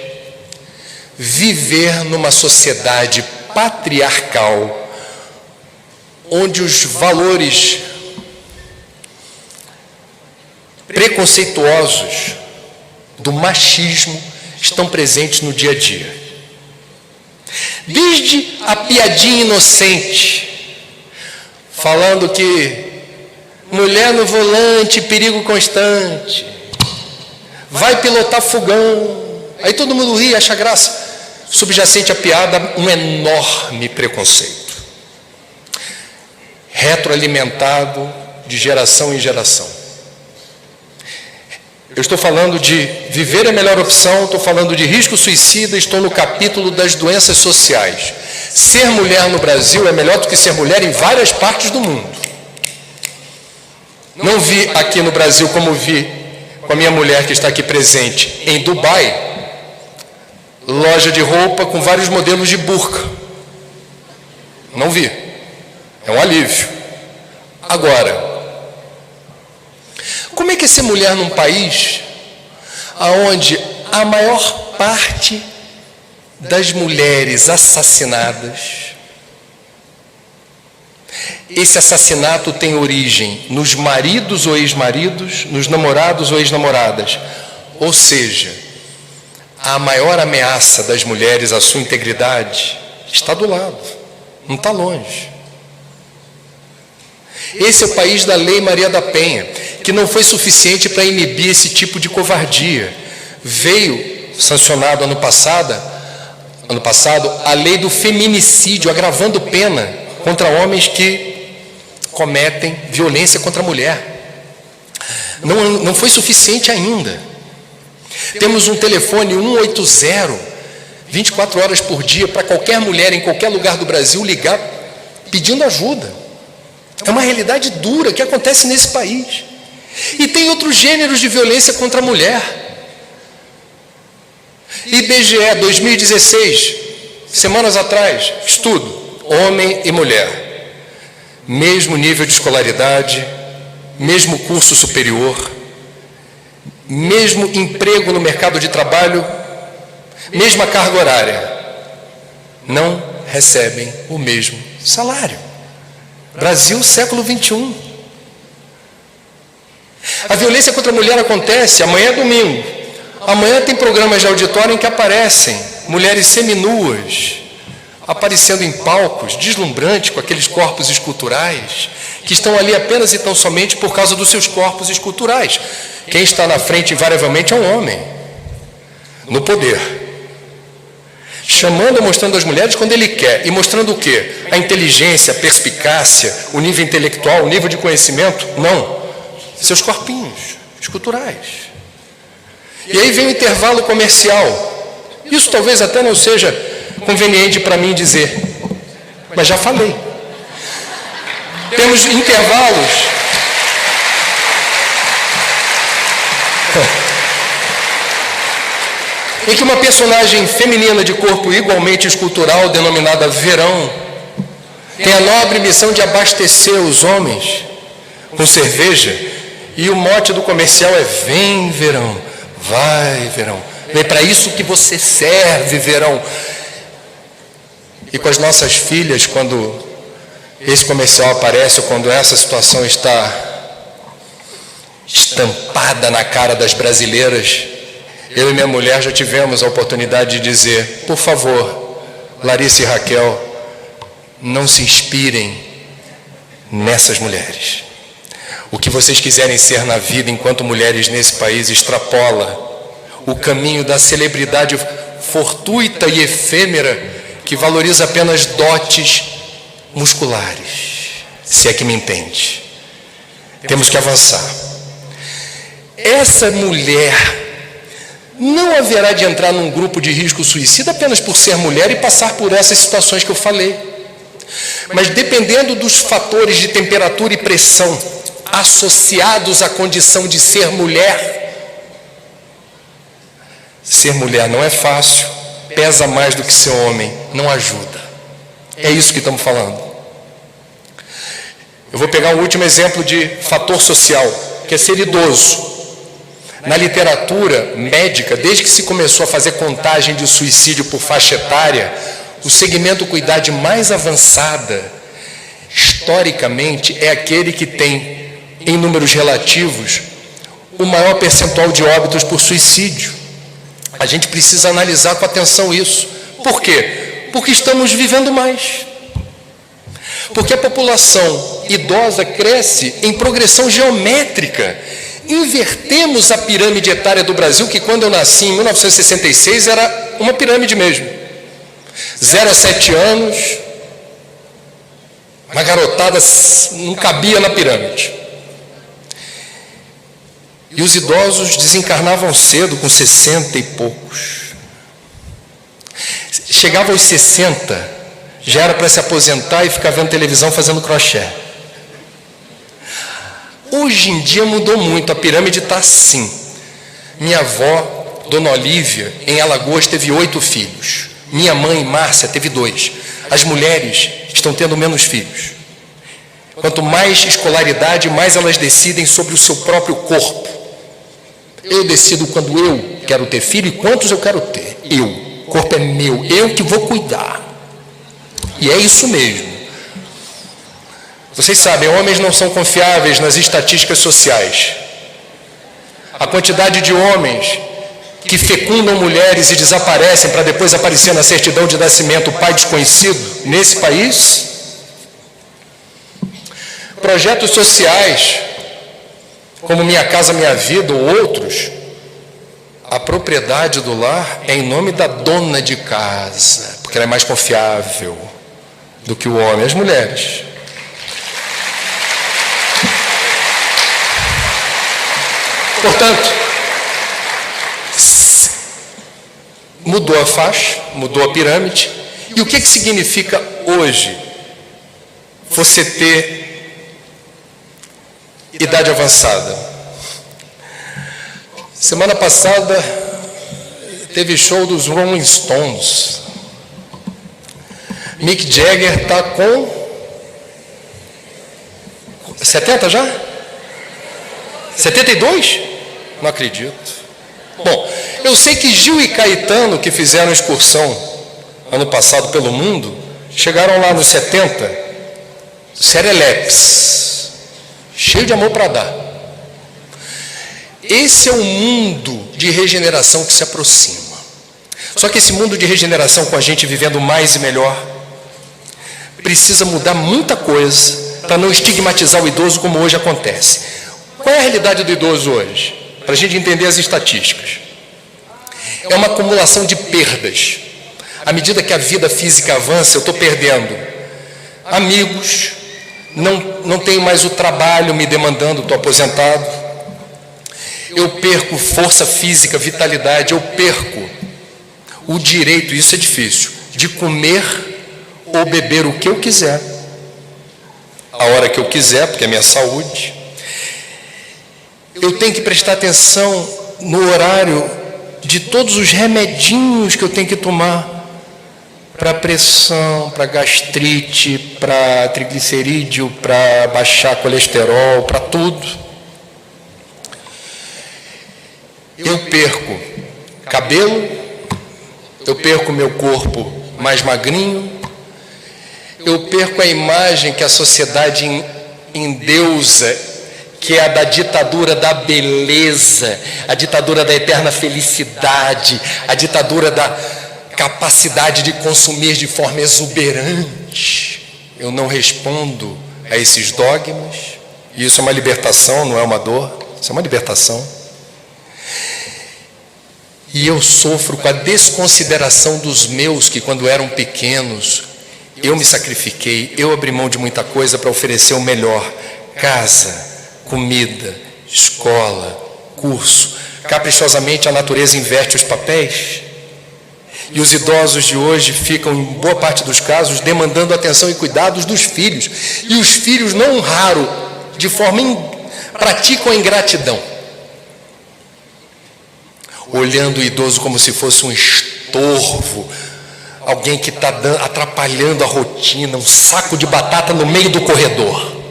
viver numa sociedade patriarcal, onde os valores preconceituosos do machismo estão presentes no dia a dia. Desde a piadinha inocente, falando que mulher no volante, perigo constante, vai pilotar fogão, aí todo mundo ri, acha graça. Subjacente à piada, um enorme preconceito, retroalimentado de geração em geração. Eu estou falando de viver é a melhor opção, estou falando de risco suicida, estou no capítulo das doenças sociais. Ser mulher no Brasil é melhor do que ser mulher em várias partes do mundo. Não vi aqui no Brasil como vi com a minha mulher que está aqui presente em Dubai, loja de roupa com vários modelos de burca. Não vi. É um alívio. Agora, como é que é ser mulher num país onde a maior parte das mulheres assassinadas, esse assassinato tem origem nos maridos ou ex-maridos, nos namorados ou ex-namoradas, ou seja, a maior ameaça das mulheres à sua integridade está do lado, não está longe. Esse é o país da Lei Maria da Penha, que não foi suficiente para inibir esse tipo de covardia. Veio sancionado ano passado, a lei do feminicídio, agravando pena contra homens que cometem violência contra a mulher. Não foi suficiente ainda. Temos um telefone 180, 24 horas por dia, para qualquer mulher em qualquer lugar do Brasil ligar pedindo ajuda. É uma realidade dura que acontece nesse país. E tem outros gêneros de violência contra a mulher. IBGE 2016, semanas atrás, estudo, homem e mulher. Mesmo nível de escolaridade, mesmo curso superior, mesmo emprego no mercado de trabalho, mesma carga horária, não recebem o mesmo salário. Brasil, século 21. A violência contra a mulher acontece, amanhã é domingo. Amanhã tem programas de auditório em que aparecem mulheres seminuas, aparecendo em palcos deslumbrantes com aqueles corpos esculturais, que estão ali apenas e tão somente por causa dos seus corpos esculturais. Quem está na frente, invariavelmente, é um homem, no poder. Chamando e mostrando as mulheres quando ele quer. E mostrando o quê? A inteligência, a perspicácia, o nível intelectual, o nível de conhecimento? Não. Seus corpinhos esculturais. E aí vem o intervalo comercial. Isso talvez até não seja conveniente para mim dizer, mas já falei. Temos intervalos. Em que uma personagem feminina de corpo igualmente escultural, denominada Verão, tem a nobre missão de abastecer os homens com cerveja, e o mote do comercial é: vem, verão, vai, verão, vem, para isso que você serve, verão. E com as nossas filhas, quando esse comercial aparece, ou quando essa situação está estampada na cara das brasileiras, eu e minha mulher já tivemos a oportunidade de dizer: por favor, Larissa e Raquel, não se inspirem nessas mulheres. O que vocês quiserem ser na vida enquanto mulheres nesse país extrapola o caminho da celebridade fortuita e efêmera que valoriza apenas dotes musculares, se é que me entende. Temos que avançar. Essa mulher não haverá de entrar num grupo de risco suicida apenas por ser mulher e passar por essas situações que eu falei. Mas dependendo dos fatores de temperatura e pressão associados à condição de ser mulher não é fácil, pesa mais do que ser homem, não ajuda. É isso que estamos falando. Eu vou pegar um último exemplo de fator social, que é ser idoso. Na literatura médica, desde que se começou a fazer contagem de suicídio por faixa etária, o segmento com idade mais avançada, historicamente, é aquele que tem, em números relativos, o maior percentual de óbitos por suicídio. A gente precisa analisar com atenção isso. Por quê? Porque estamos vivendo mais. Porque a população idosa cresce em progressão geométrica. Invertemos a pirâmide etária do Brasil, que quando eu nasci em 1966 era uma pirâmide mesmo. 0 a 7 anos, uma garotada não cabia na pirâmide. E os idosos desencarnavam cedo, com 60 e poucos. Chegava aos 60, já era para se aposentar e ficar vendo televisão fazendo crochê. Hoje em dia mudou muito, a pirâmide está assim. Minha avó, Dona Olívia, em Alagoas, teve 8 filhos. Minha mãe, Márcia, teve 2. As mulheres estão tendo menos filhos. Quanto mais escolaridade, mais elas decidem sobre o seu próprio corpo. Eu decido quando eu quero ter filho e quantos eu quero ter. Eu. O corpo é meu. Eu que vou cuidar. E é isso mesmo. Vocês sabem, homens não são confiáveis nas estatísticas sociais. A quantidade de homens que fecundam mulheres e desaparecem para depois aparecer na certidão de nascimento pai desconhecido nesse país. Projetos sociais, como Minha Casa Minha Vida ou outros, a propriedade do lar é em nome da dona de casa, porque ela é mais confiável do que o homem, as mulheres. Portanto, mudou a faixa, mudou a pirâmide. E o que significa hoje você ter idade avançada? Semana passada teve show dos Rolling Stones. Mick Jagger está com 70 já? 72? Não acredito. Bom, eu sei que Gil e Caetano, que fizeram excursão ano passado pelo mundo, chegaram lá nos 70, serelepes, cheio de amor para dar. Esse é o mundo de regeneração que se aproxima. Só que esse mundo de regeneração, com a gente vivendo mais e melhor, precisa mudar muita coisa para não estigmatizar o idoso como hoje acontece. Qual é a realidade do idoso hoje? Para a gente entender as estatísticas. É uma acumulação de perdas. À medida que a vida física avança, eu estou perdendo amigos, não tenho mais o trabalho me demandando, estou aposentado. Eu perco força física, vitalidade, eu perco o direito, isso é difícil, de comer ou beber o que eu quiser, a hora que eu quiser, porque é minha saúde. Eu tenho que prestar atenção no horário de todos os remedinhos que eu tenho que tomar para pressão, para gastrite, para triglicerídeo, para baixar colesterol, para tudo. Eu perco cabelo, eu perco meu corpo mais magrinho, eu perco a imagem que a sociedade endeusa, que é a da ditadura da beleza, a ditadura da eterna felicidade, a ditadura da capacidade de consumir de forma exuberante. Eu não respondo a esses dogmas, e isso é uma libertação, não é uma dor, isso é uma libertação. E eu sofro com a desconsideração dos meus, que quando eram pequenos, eu me sacrifiquei, eu abri mão de muita coisa para oferecer o melhor: casa, comida, escola, curso. Caprichosamente a natureza inverte os papéis. E os idosos de hoje ficam, em boa parte dos casos, demandando atenção e cuidados dos filhos. E os filhos, não raro, de forma praticam a ingratidão, olhando o idoso como se fosse um estorvo, alguém que está atrapalhando a rotina, um saco de batata no meio do corredor.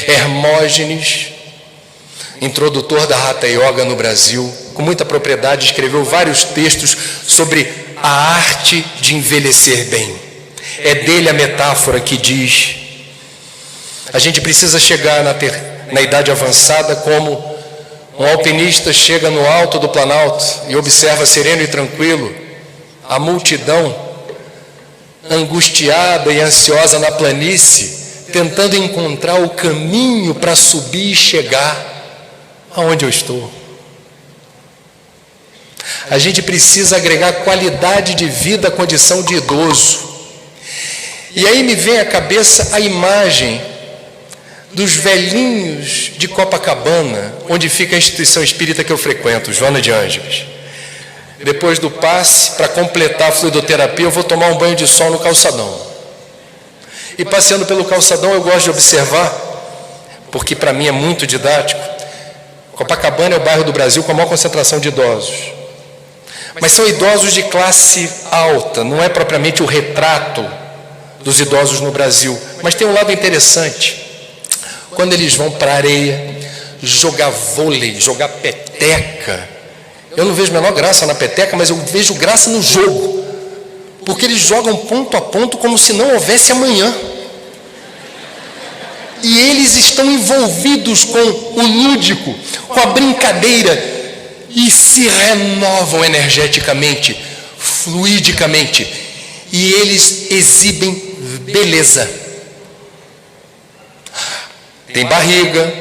Hermógenes, introdutor da Hatha Yoga no Brasil, com muita propriedade, escreveu vários textos sobre a arte de envelhecer bem. É dele a metáfora que diz: a gente precisa chegar na idade avançada, como um alpinista chega no alto do Planalto e observa sereno e tranquilo a multidão angustiada e ansiosa na planície, tentando encontrar o caminho para subir e chegar aonde eu estou. A gente precisa agregar qualidade de vida à condição de idoso. E aí me vem à cabeça a imagem dos velhinhos de Copacabana, onde fica a instituição espírita que eu frequento, Joana de Ângeles. Depois do passe, para completar a fluidoterapia, eu vou tomar um banho de sol no calçadão. E passeando pelo calçadão, eu gosto de observar, porque para mim é muito didático, Copacabana é o bairro do Brasil com a maior concentração de idosos. Mas são idosos de classe alta, não é propriamente o retrato dos idosos no Brasil. Mas tem um lado interessante. Quando eles vão para a areia, jogar vôlei, jogar peteca, eu não vejo a menor graça na peteca, mas eu vejo graça no jogo. Porque eles jogam ponto a ponto como se não houvesse amanhã. E eles estão envolvidos com o lúdico, com a brincadeira, e se renovam energeticamente, fluidicamente, e eles exibem beleza. Tem barriga,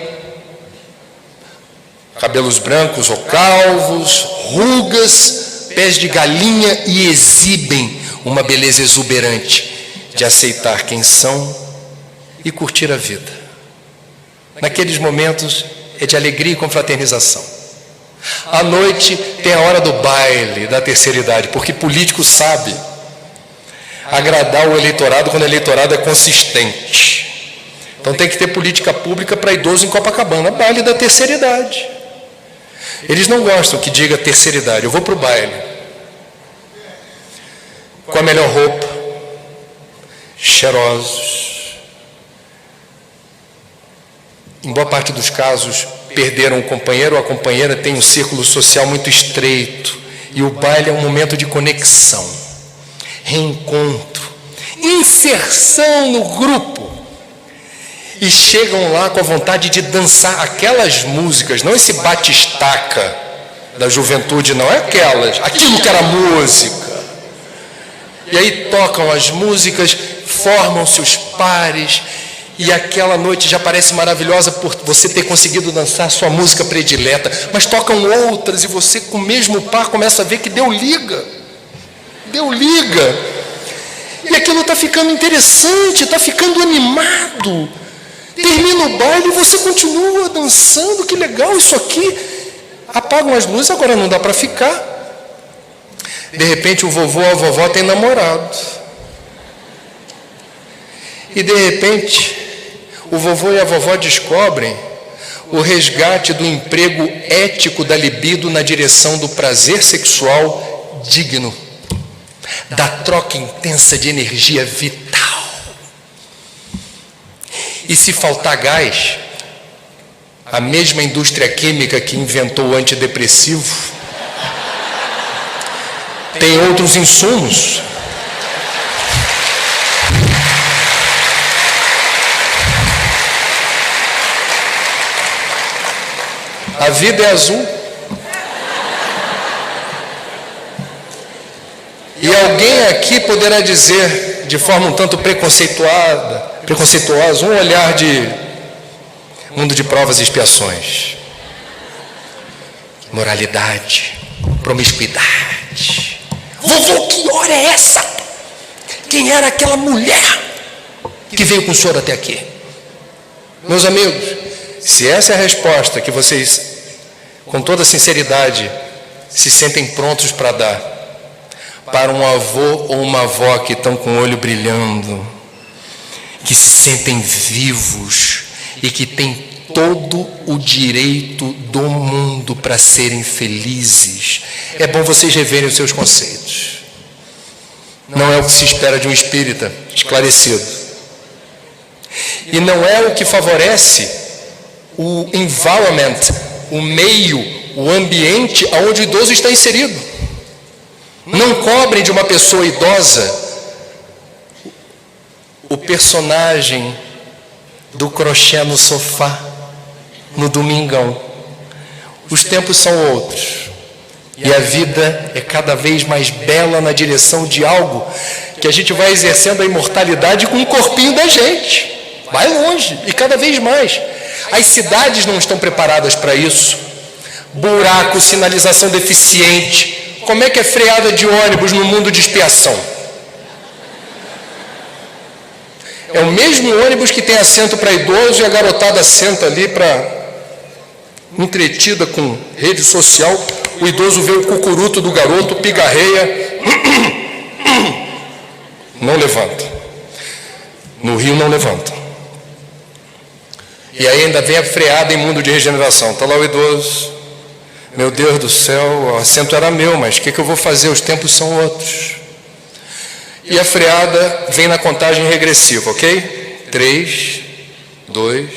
cabelos brancos ou calvos, rugas, pés de galinha, e exibem uma beleza exuberante de aceitar quem são e curtir a vida. Naqueles momentos é de alegria e confraternização. À noite tem a hora do baile da terceira idade, porque político sabe agradar o eleitorado quando o eleitorado é consistente. Então tem que ter política pública para idoso em Copacabana, baile da terceira idade. Eles não gostam que diga terceira idade. Eu vou para o baile com a melhor roupa, cheirosos. Em boa parte dos casos, perderam o companheiro ou a companheira, tem um círculo social muito estreito. E o baile é um momento de conexão, reencontro, inserção no grupo. E chegam lá com a vontade de dançar aquelas músicas, não esse batistaca da juventude, não é aquilo que era música. E aí tocam as músicas, formam-se os pares, e aquela noite já parece maravilhosa por você ter conseguido dançar a sua música predileta, mas tocam outras e você com o mesmo par começa a ver que deu liga. E aquilo está ficando interessante, está ficando animado. Termina o baile e você continua dançando, que legal isso aqui. Apagam as luzes, agora não dá para ficar. De repente o vovô ou a vovó tem namorado. E de repente o vovô e a vovó descobrem o resgate do emprego ético da libido na direção do prazer sexual digno, da troca intensa de energia vital. E se faltar gás, a mesma indústria química que inventou o antidepressivo tem outros insumos. A vida é azul. E alguém aqui poderá dizer, de forma um tanto preconceituosa, um olhar de mundo de provas e expiações. Moralidade, promiscuidade. Vovô, que hora é essa? Quem era aquela mulher que veio com o senhor até aqui? Meus amigos, se essa é a resposta que vocês, com toda sinceridade, se sentem prontos para dar para um avô ou uma avó que estão com o olho brilhando, que se sentem vivos e que têm todo o direito do mundo para serem felizes, é bom vocês reverem os seus conceitos. Não é o que se espera de um espírita esclarecido. E não é o que favorece o environment, o meio, o ambiente onde o idoso está inserido. Não cobrem de uma pessoa idosa o personagem do crochê no sofá. no domingão. Os tempos são outros. E a vida é cada vez mais bela na direção de algo que a gente vai exercendo a imortalidade com o corpinho da gente. Vai longe e cada vez mais. As cidades não estão preparadas para isso. Buraco, sinalização deficiente. Como é que é freada de ônibus no mundo de expiação? É o mesmo ônibus que tem assento para idoso e a garotada senta ali para entretida com rede social. O idoso vê o cucuruto do garoto, pigarreia, não levanta. No Rio não levanta. E aí ainda vem a freada em mundo de regeneração. Está lá o idoso. Meu Deus do céu, o assento era meu, mas o que eu vou fazer? Os tempos são outros. E a freada vem na contagem regressiva, ok? 3, 2,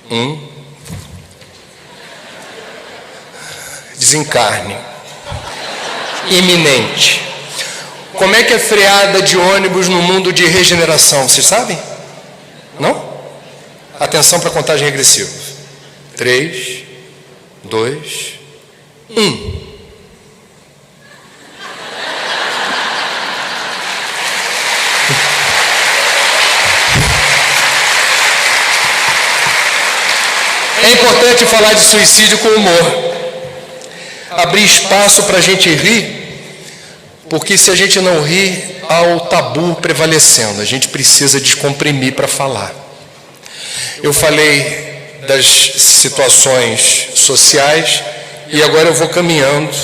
1. Desencarne. Iminente. Como é que é freada de ônibus no mundo de regeneração? Vocês sabem? Não? Atenção para a contagem regressiva. 3, 2, 1. É importante falar de suicídio com humor. Abrir espaço para a gente rir, porque se a gente não rir, há o tabu prevalecendo. A gente precisa descomprimir para falar. Eu falei das situações sociais e agora eu vou caminhando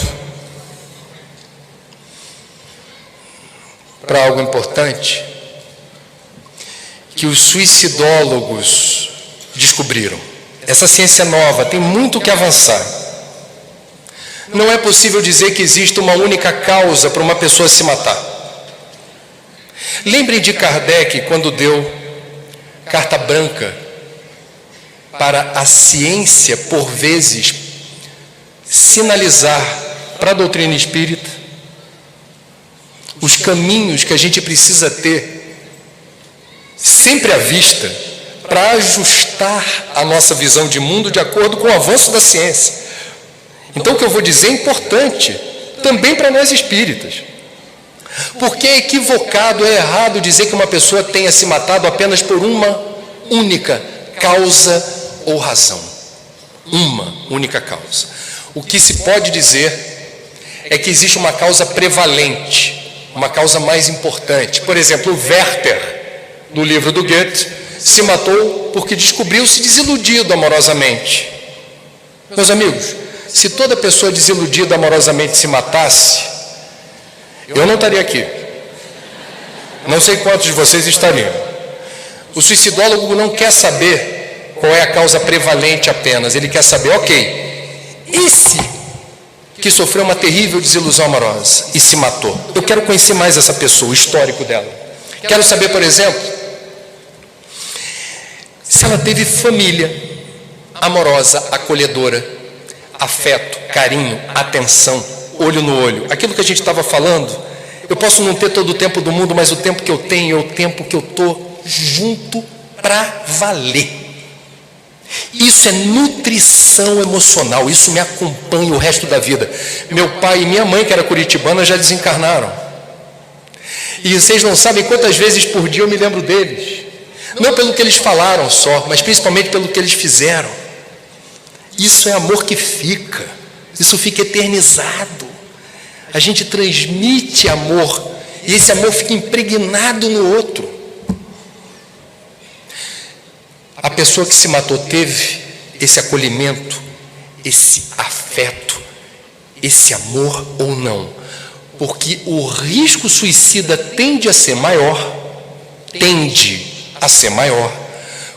para algo importante que os suicidólogos descobriram. Essa ciência nova tem muito que avançar. Não é possível dizer que existe uma única causa para uma pessoa se matar. Lembrem de Kardec quando deu carta branca para a ciência, por vezes, sinalizar para a doutrina espírita os caminhos que a gente precisa ter sempre à vista para ajustar a nossa visão de mundo de acordo com o avanço da ciência. Então o que eu vou dizer é importante também para nós espíritas. Porque é equivocado, é errado dizer que uma pessoa tenha se matado apenas por uma única causa ou razão. Uma única causa. O que se pode dizer é que existe uma causa prevalente, uma causa mais importante. Por exemplo, o Werther, no livro do Goethe, se matou porque descobriu-se desiludido amorosamente. Meus amigos, se toda pessoa desiludida amorosamente se matasse, eu não estaria aqui. Não sei quantos de vocês estariam. O suicidólogo não quer saber qual é a causa prevalente apenas. Ele quer saber, ok, esse que sofreu uma terrível desilusão amorosa e se matou, eu quero conhecer mais essa pessoa, o histórico dela. Quero saber, por exemplo, se ela teve família amorosa, acolhedora, afeto, carinho, atenção, olho no olho. Aquilo que a gente estava falando, eu posso não ter todo o tempo do mundo, mas o tempo que eu tenho é o tempo que eu estou junto para valer. Isso é nutrição emocional, isso me acompanha o resto da vida. Meu pai e minha mãe, que era curitibana, já desencarnaram. E vocês não sabem quantas vezes por dia eu me lembro deles. Não pelo que eles falaram só, mas principalmente pelo que eles fizeram. Isso é amor que fica, isso fica eternizado. A gente transmite amor e esse amor fica impregnado no outro. A pessoa que se matou teve esse acolhimento, esse afeto, esse amor ou não? Porque o risco suicida tende a ser maior,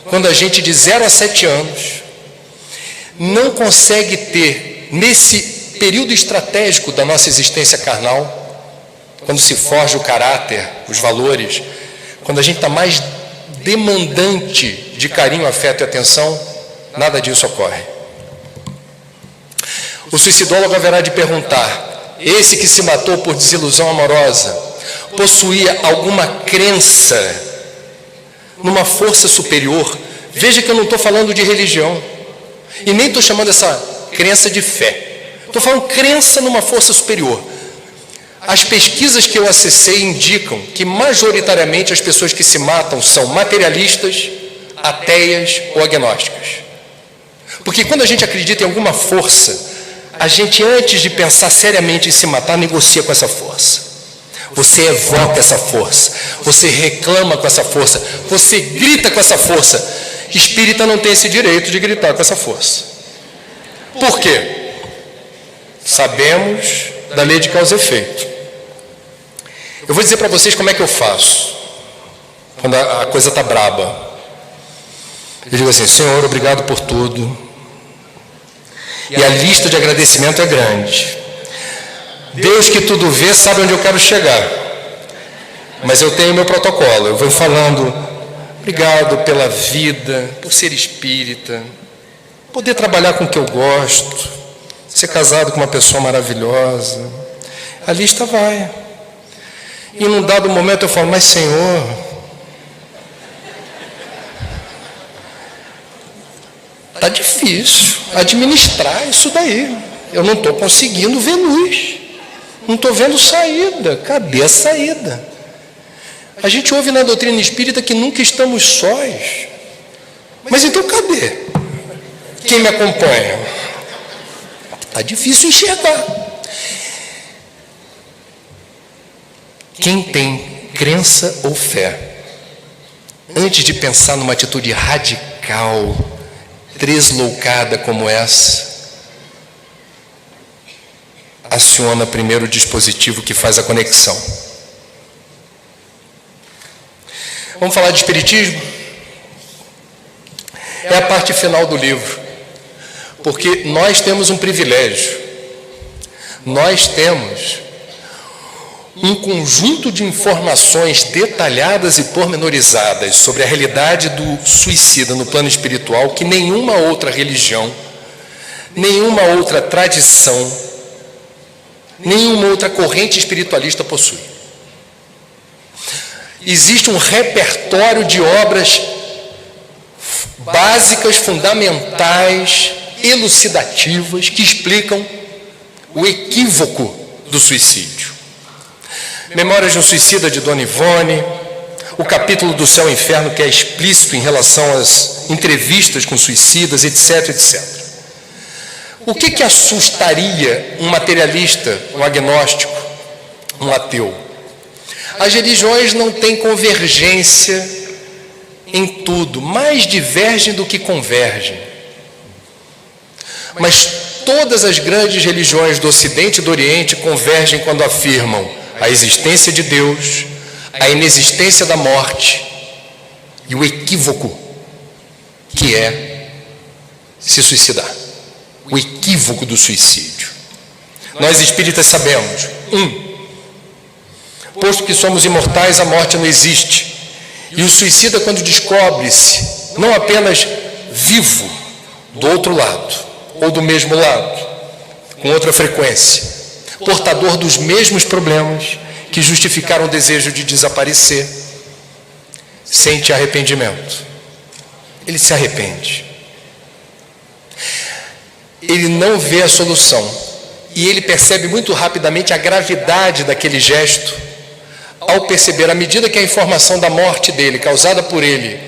quando a gente de 0 a 7 anos não consegue ter, nesse período estratégico da nossa existência carnal, quando se forja o caráter, os valores, quando a gente está mais demandante de carinho, afeto e atenção, nada disso ocorre. O suicidólogo haverá de perguntar, esse que se matou por desilusão amorosa, possuía alguma crença numa força superior? Veja que eu não estou falando de religião. E nem estou chamando essa crença de fé. Estou falando crença numa força superior. As pesquisas que eu acessei indicam que majoritariamente as pessoas que se matam são materialistas, ateias ou agnósticas. Porque quando a gente acredita em alguma força, a gente, antes de pensar seriamente em se matar, negocia com essa força. Você evoca essa força, você reclama com essa força, você grita com essa força. Espírita não tem esse direito de gritar com essa força. Por quê? Sabemos da lei de causa e efeito. Eu vou dizer para vocês como é que eu faço quando a coisa está braba. Eu digo assim: Senhor, obrigado por tudo. E a lista de agradecimento é grande. Deus que tudo vê sabe onde eu quero chegar. Mas eu tenho meu protocolo. Eu vou falando: obrigado pela vida, por ser espírita, poder trabalhar com o que eu gosto, ser casado com uma pessoa maravilhosa. A lista vai. E num dado momento eu falo: mas Senhor, está difícil administrar isso daí. Eu não estou conseguindo ver luz. Não estou vendo saída. Cadê a saída? A gente ouve na doutrina espírita que nunca estamos sós. Mas então cadê? Quem me acompanha? Está difícil enxergar. Quem tem crença ou fé, antes de pensar numa atitude radical, tresloucada como essa, aciona primeiro o dispositivo que faz a conexão. Vamos falar de espiritismo? É a parte final do livro, porque nós temos um privilégio. Nós temos um conjunto de informações detalhadas e pormenorizadas sobre a realidade do suicida no plano espiritual que nenhuma outra religião, nenhuma outra tradição, nenhuma outra corrente espiritualista possui. Existe um repertório de obras básicas, fundamentais, elucidativas, que explicam o equívoco do suicídio. Memórias de um Suicida, de Dona Ivone, o capítulo do Céu e Inferno, que é explícito em relação às entrevistas com suicidas, etc, etc. O que assustaria um materialista, um agnóstico, um ateu? As religiões não têm convergência em tudo, mais divergem do que convergem. Mas todas as grandes religiões do Ocidente e do Oriente convergem quando afirmam a existência de Deus, a inexistência da morte e o equívoco que é se suicidar. O equívoco do suicídio. Nós espíritas sabemos: posto que somos imortais, a morte não existe. E o suicida, quando descobre-se não apenas vivo do outro lado, ou do mesmo lado, com outra frequência, portador dos mesmos problemas que justificaram o desejo de desaparecer, sente arrependimento. Ele se arrepende. Ele não vê a solução. E ele percebe muito rapidamente a gravidade daquele gesto, ao perceber, à medida que a informação da morte dele, causada por ele,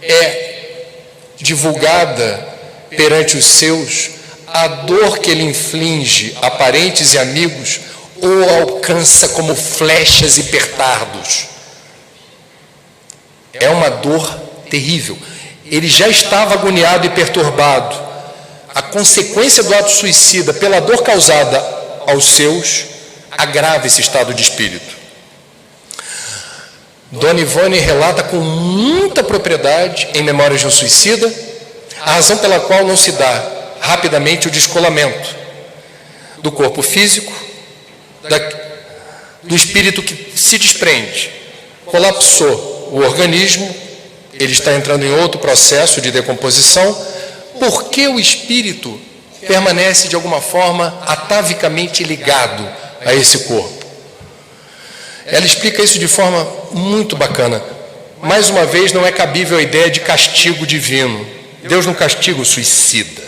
é divulgada perante os seus, a dor que ele inflige a parentes e amigos o alcança como flechas e petardos. É uma dor terrível. Ele já estava agoniado e perturbado. A consequência do ato suicida, pela dor causada aos seus, agrava esse estado de espírito. Dona Ivone relata com muita propriedade, em Memórias de um Suicida, a razão pela qual não se dá rapidamente o descolamento do corpo físico, do espírito que se desprende. Colapsou o organismo, ele está entrando em outro processo de decomposição, porque o espírito permanece de alguma forma atavicamente ligado a esse corpo. Ela explica isso de forma muito bacana. Mais uma vez, não é cabível a ideia de castigo divino. Deus não castiga o suicida.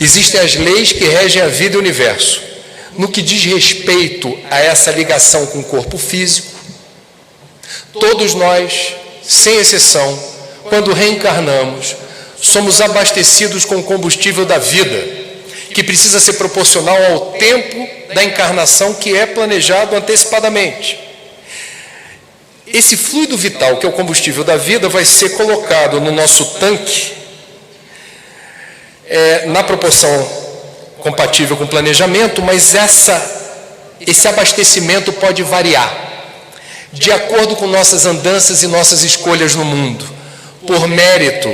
Existem as leis que regem a vida e o universo. No que diz respeito a essa ligação com o corpo físico, todos nós, sem exceção, quando reencarnamos, somos abastecidos com o combustível da vida, que precisa ser proporcional ao tempo da encarnação que é planejado antecipadamente. Esse fluido vital, que é o combustível da vida, vai ser colocado no nosso tanque na proporção compatível com o planejamento, mas esse abastecimento pode variar de acordo com nossas andanças e nossas escolhas no mundo, por mérito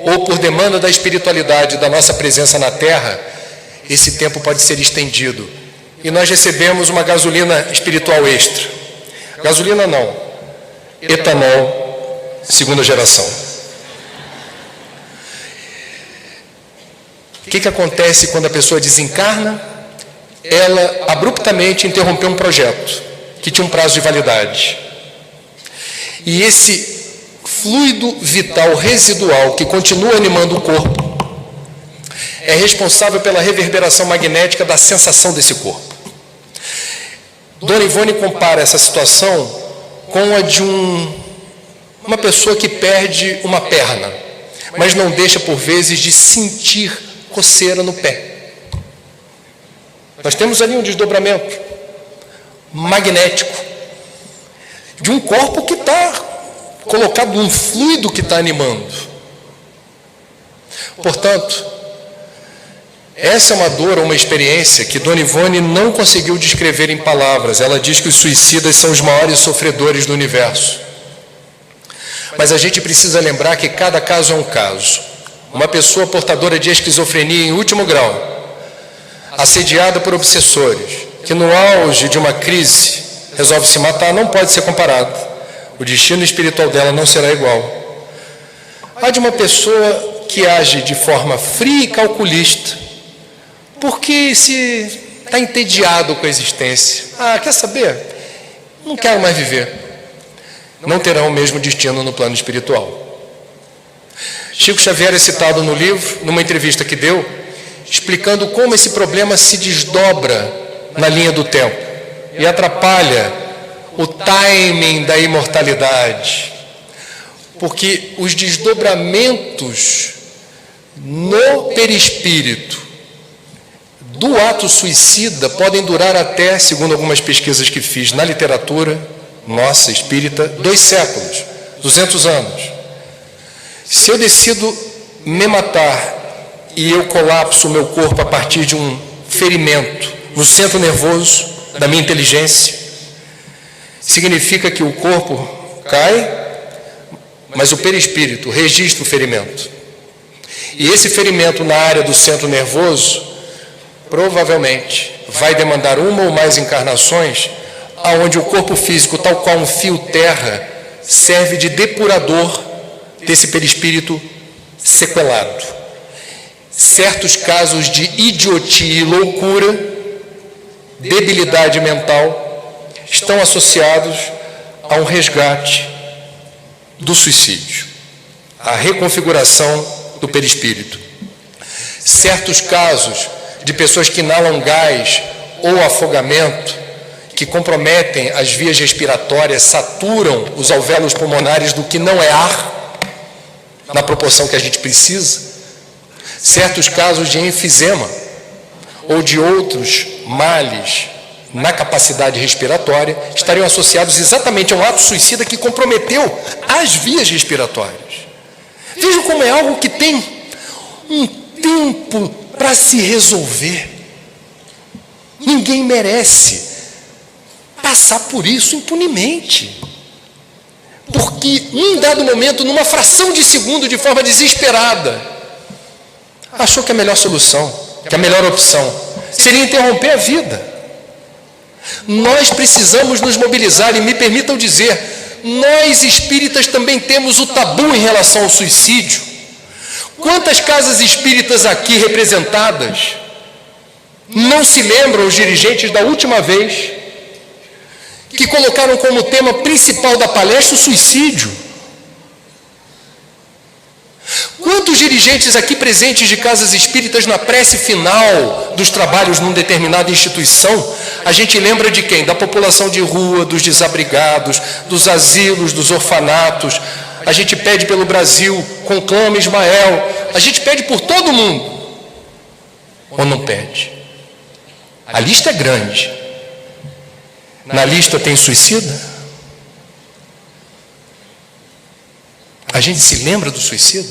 ou por demanda da espiritualidade da nossa presença na Terra. Esse tempo pode ser estendido e nós recebemos uma gasolina espiritual extra. Gasolina não, etanol, segunda geração. O que acontece quando a pessoa desencarna? Ela abruptamente interrompeu um projeto que tinha um prazo de validade. E esse fluido vital residual que continua animando o corpo é responsável pela reverberação magnética da sensação desse corpo. Dona Ivone compara essa situação com a de uma pessoa que perde uma perna, mas não deixa por vezes de sentir coceira no pé. Nós temos ali um desdobramento magnético de um corpo que está colocado num fluido que está animando. Portanto, essa é uma dor, uma experiência que Dona Ivone não conseguiu descrever em palavras. Ela diz que os suicidas são os maiores sofredores do universo. Mas a gente precisa lembrar que cada caso é um caso. Uma pessoa portadora de esquizofrenia em último grau, assediada por obsessores, que no auge de uma crise resolve se matar, não pode ser comparado. O destino espiritual dela não será igual. Há de uma pessoa que age de forma fria e calculista, porque se está entediado com a existência. Quer saber? Não quero mais viver. Não terão o mesmo destino no plano espiritual. Chico Xavier é citado no livro, numa entrevista que deu, explicando como esse problema se desdobra na linha do tempo e atrapalha o timing da imortalidade. Porque os desdobramentos no perispírito do ato suicida podem durar até, segundo algumas pesquisas que fiz na literatura nossa espírita, 2 séculos, 200 anos. Se eu decido me matar e eu colapso o meu corpo a partir de um ferimento no centro nervoso da minha inteligência, significa que o corpo cai, mas o perispírito registra o ferimento. E esse ferimento na área do centro nervoso provavelmente vai demandar uma ou mais encarnações, aonde o corpo físico, tal qual um fio terra, serve de depurador desse perispírito sequelado. Certos casos de idiotia e loucura, debilidade mental, estão associados a um resgate do suicídio, a reconfiguração do perispírito. Certos casos de pessoas que inalam gás ou afogamento, que comprometem as vias respiratórias, saturam os alvéolos pulmonares do que não é ar, na proporção que a gente precisa. Certos casos de enfisema ou de outros males na capacidade respiratória estariam associados exatamente a um ato suicida que comprometeu as vias respiratórias. Vejam como é algo que tem um tempo para se resolver. Ninguém merece passar por isso impunemente. Porque em um dado momento, numa fração de segundo, de forma desesperada, achou que a melhor solução, que a melhor opção seria interromper a vida. Nós precisamos nos mobilizar, e me permitam dizer, nós espíritas também temos o tabu em relação ao suicídio. Quantas casas espíritas aqui representadas não se lembram, os dirigentes, da última vez que colocaram como tema principal da palestra o suicídio? Quantos dirigentes dirigentes aqui presentes de casas espíritas, na prece final dos trabalhos numa determinada instituição, a gente lembra de quem? Da população de rua, dos desabrigados, dos asilos, dos orfanatos. A gente pede pelo Brasil, conclama Ismael. A gente pede por todo mundo. Ou não pede? A lista é grande. Na lista tem suicida? A gente se lembra do suicida?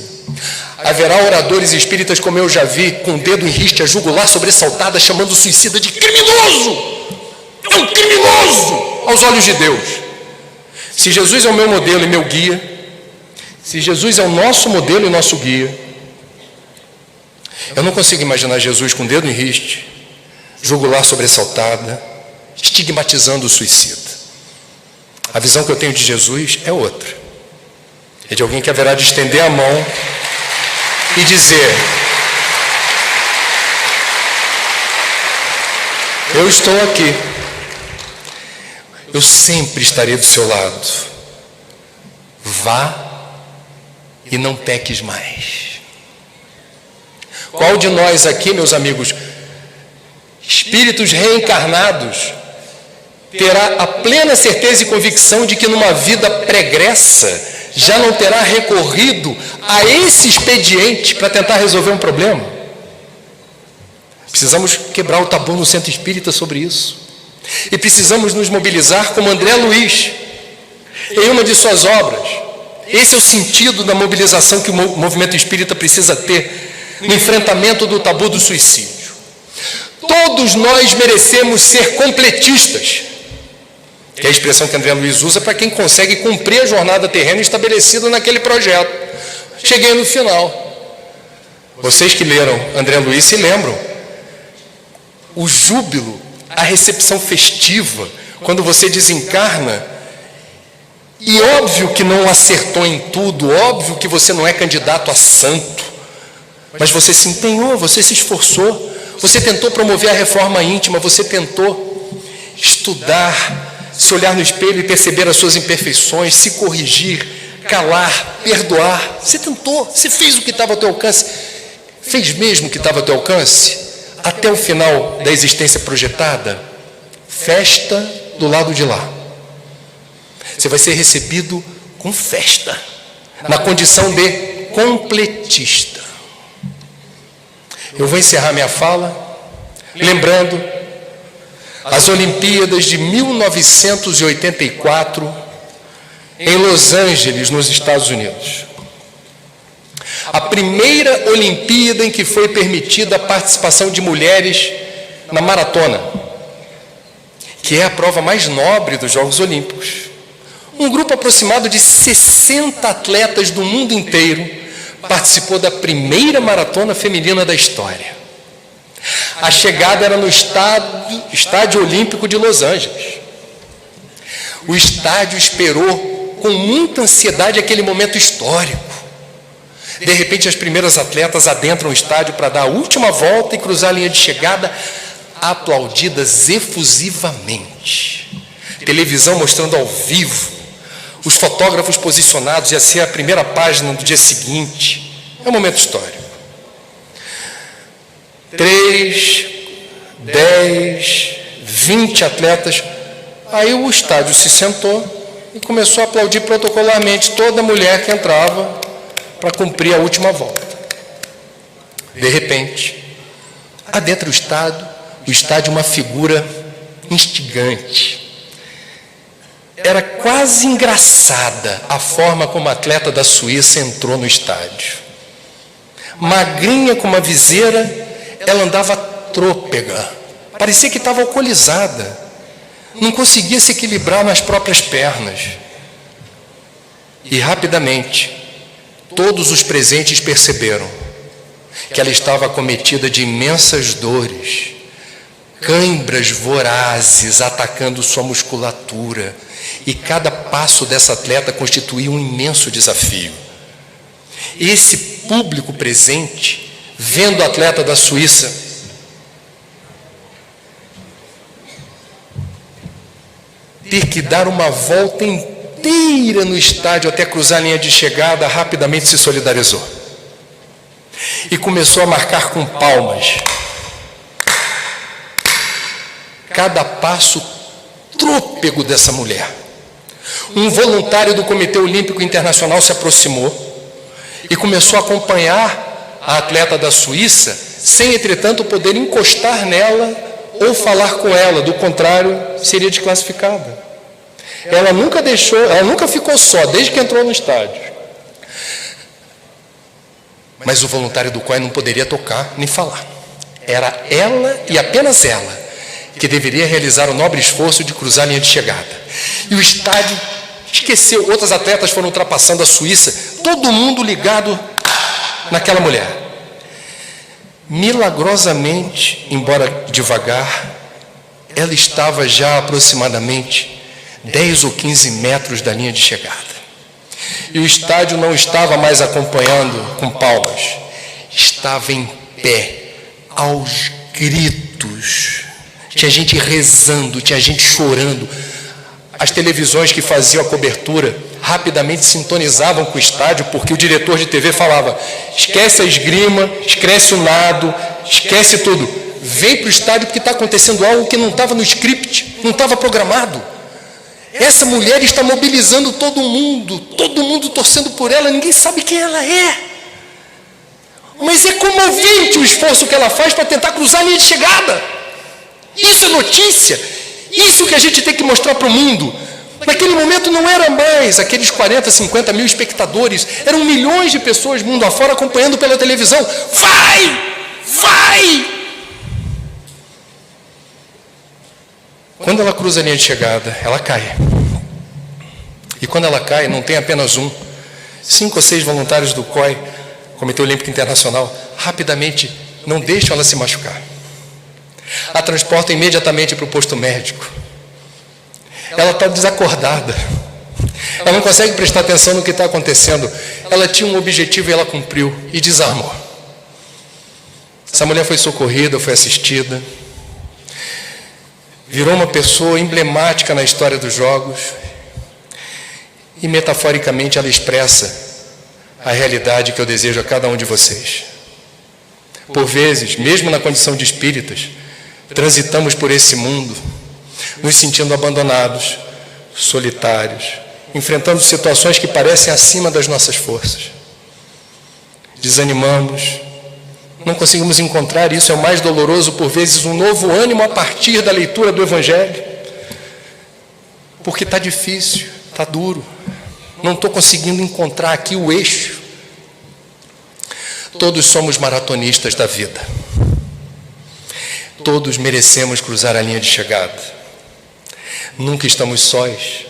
Haverá oradores espíritas, como eu já vi, com o dedo em riste, a jugular sobressaltada, chamando o suicida de criminoso. É um criminoso aos olhos de Deus. Se Jesus é o meu modelo e meu guia, se Jesus é o nosso modelo e nosso guia, eu não consigo imaginar Jesus com o dedo em riste, jugular sobressaltada, estigmatizando o suicida. A visão que eu tenho de Jesus é outra. É de alguém que haverá de estender a mão e dizer: eu estou aqui, eu sempre estarei do seu lado, vá e não peques mais. Qual de nós aqui, meus amigos, espíritos reencarnados, terá a plena certeza e convicção de que numa vida pregressa já não terá recorrido a esse expediente para tentar resolver um problema? Precisamos quebrar o tabu no centro espírita sobre isso. E precisamos nos mobilizar como André Luiz, em uma de suas obras. Esse é o sentido da mobilização que o movimento espírita precisa ter no enfrentamento do tabu do suicídio. Todos nós merecemos ser completistas, que é a expressão que André Luiz usa para quem consegue cumprir a jornada terrena estabelecida naquele projeto. Cheguei no final. Vocês que leram André Luiz se lembram. O júbilo, a recepção festiva, quando você desencarna, e óbvio que não acertou em tudo, óbvio que você não é candidato a santo, mas você se empenhou, você se esforçou, você tentou promover a reforma íntima, você tentou estudar, se olhar no espelho e perceber as suas imperfeições, se corrigir, calar, perdoar. Você tentou, você fez o que estava ao teu alcance. Fez mesmo o que estava ao teu alcance? Até o final da existência projetada? Festa do lado de lá. Você vai ser recebido com festa, na condição de completista. Eu vou encerrar minha fala lembrando as Olimpíadas de 1984 em Los Angeles, nos Estados Unidos. A primeira Olimpíada em que foi permitida a participação de mulheres na maratona, que é a prova mais nobre dos Jogos Olímpicos. Um grupo aproximado de 60 atletas do mundo inteiro participou da primeira maratona feminina da história. A chegada era no Estádio Olímpico de Los Angeles. O estádio esperou com muita ansiedade aquele momento histórico. De repente, as primeiras atletas adentram o estádio para dar a última volta e cruzar a linha de chegada, aplaudidas efusivamente. Televisão mostrando ao vivo, os fotógrafos posicionados, ia ser a primeira página do dia seguinte. É um momento histórico. 3, 10, 20 atletas. Aí o estádio se sentou e começou a aplaudir protocolarmente toda mulher que entrava para cumprir a última volta. De repente, adentra o estádio uma figura instigante. Era quase engraçada a forma como a atleta da Suíça entrou no estádio. Magrinha com uma viseira, ela andava trôpega, parecia que estava alcoolizada, não conseguia se equilibrar nas próprias pernas. E rapidamente, todos os presentes perceberam que ela estava acometida de imensas dores, cãibras vorazes atacando sua musculatura, e cada passo dessa atleta constituía um imenso desafio. Esse público presente, vendo o atleta da Suíça ter que dar uma volta inteira no estádio até cruzar a linha de chegada, rapidamente se solidarizou. e começou a marcar com palmas cada passo trôpego dessa mulher. Um voluntário do Comitê Olímpico Internacional se aproximou e começou a acompanhar a atleta da Suíça, sem, entretanto, poder encostar nela ou falar com ela, do contrário, seria desclassificada. Ela nunca ficou só, desde que entrou no estádio. Mas o voluntário do COI não poderia tocar nem falar. Era ela e apenas ela que deveria realizar o nobre esforço de cruzar a linha de chegada. E o estádio esqueceu, outros atletas foram ultrapassando a Suíça, todo mundo ligado naquela mulher. Milagrosamente, embora devagar, ela estava já aproximadamente 10 ou 15 metros da linha de chegada. E o estádio não estava mais acompanhando com palmas, estava em pé, aos gritos. Tinha gente rezando, tinha gente chorando. As televisões que faziam a cobertura rapidamente sintonizavam com o estádio, porque o diretor de TV falava: esquece a esgrima, esquece o nado, esquece tudo. Vem para o estádio porque está acontecendo algo que não estava no script, não estava programado. Essa mulher está mobilizando todo mundo torcendo por ela, ninguém sabe quem ela é. Mas é comovente o esforço que ela faz para tentar cruzar a linha de chegada. Isso é notícia. Isso que a gente tem que mostrar para o mundo. Naquele momento não era mais aqueles 40, 50 mil espectadores, eram milhões de pessoas mundo afora acompanhando pela televisão. Vai! Vai! Quando ela cruza a linha de chegada, ela cai. E quando ela cai, não tem apenas 5 ou 6 voluntários do COI, Comitê Olímpico Internacional, rapidamente não deixam ela se machucar. A transportam imediatamente para o posto médico. Ela está desacordada. Ela não consegue prestar atenção no que está acontecendo. Ela tinha um objetivo e ela cumpriu e desarmou. Essa mulher foi socorrida, foi assistida. Virou uma pessoa emblemática na história dos Jogos. E metaforicamente ela expressa a realidade que eu desejo a cada um de vocês. Por vezes, mesmo na condição de espíritas, transitamos por esse mundo, nos sentindo abandonados, solitários, enfrentando situações que parecem acima das nossas forças. Desanimamos, não conseguimos encontrar, isso é o mais doloroso, por vezes, um novo ânimo a partir da leitura do Evangelho, porque está difícil, está duro, não estou conseguindo encontrar aqui o eixo. Todos somos maratonistas da vida. Todos merecemos cruzar a linha de chegada. Nunca estamos sós.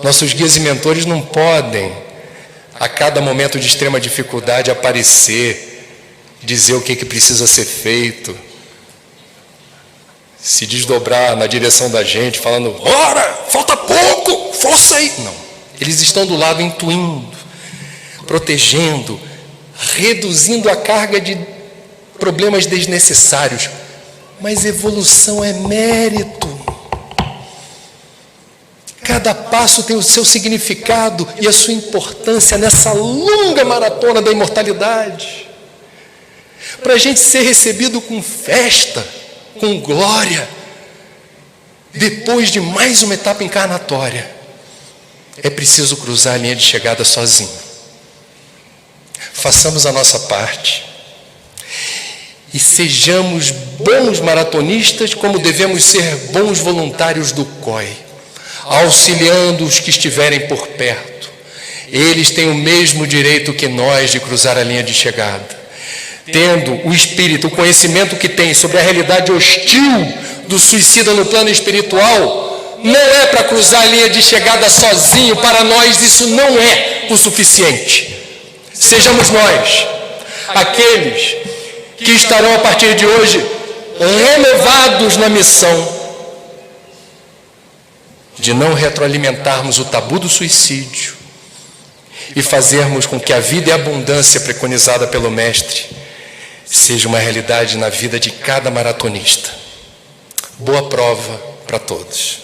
Nossos guias e mentores não podem, a cada momento de extrema dificuldade, aparecer, dizer o que precisa ser feito, se desdobrar na direção da gente, falando: ora, falta pouco, força aí. Não. Eles estão do lado intuindo, protegendo, reduzindo a carga de problemas desnecessários. Mas evolução é mérito. Cada passo tem o seu significado e a sua importância nessa longa maratona da imortalidade. Para a gente ser recebido com festa, com glória, depois de mais uma etapa encarnatória, é preciso cruzar a linha de chegada sozinho. Façamos a nossa parte. E sejamos bons maratonistas, como devemos ser bons voluntários do COI, auxiliando os que estiverem por perto. Eles têm o mesmo direito que nós de cruzar a linha de chegada. Tendo o espírito, o conhecimento que tem sobre a realidade hostil do suicida no plano espiritual, não é para cruzar a linha de chegada sozinho. Para nós isso não é o suficiente. Sejamos nós, aqueles que estarão a partir de hoje renovados na missão de não retroalimentarmos o tabu do suicídio e fazermos com que a vida e a abundância preconizada pelo Mestre seja uma realidade na vida de cada maratonista. Boa prova para todos.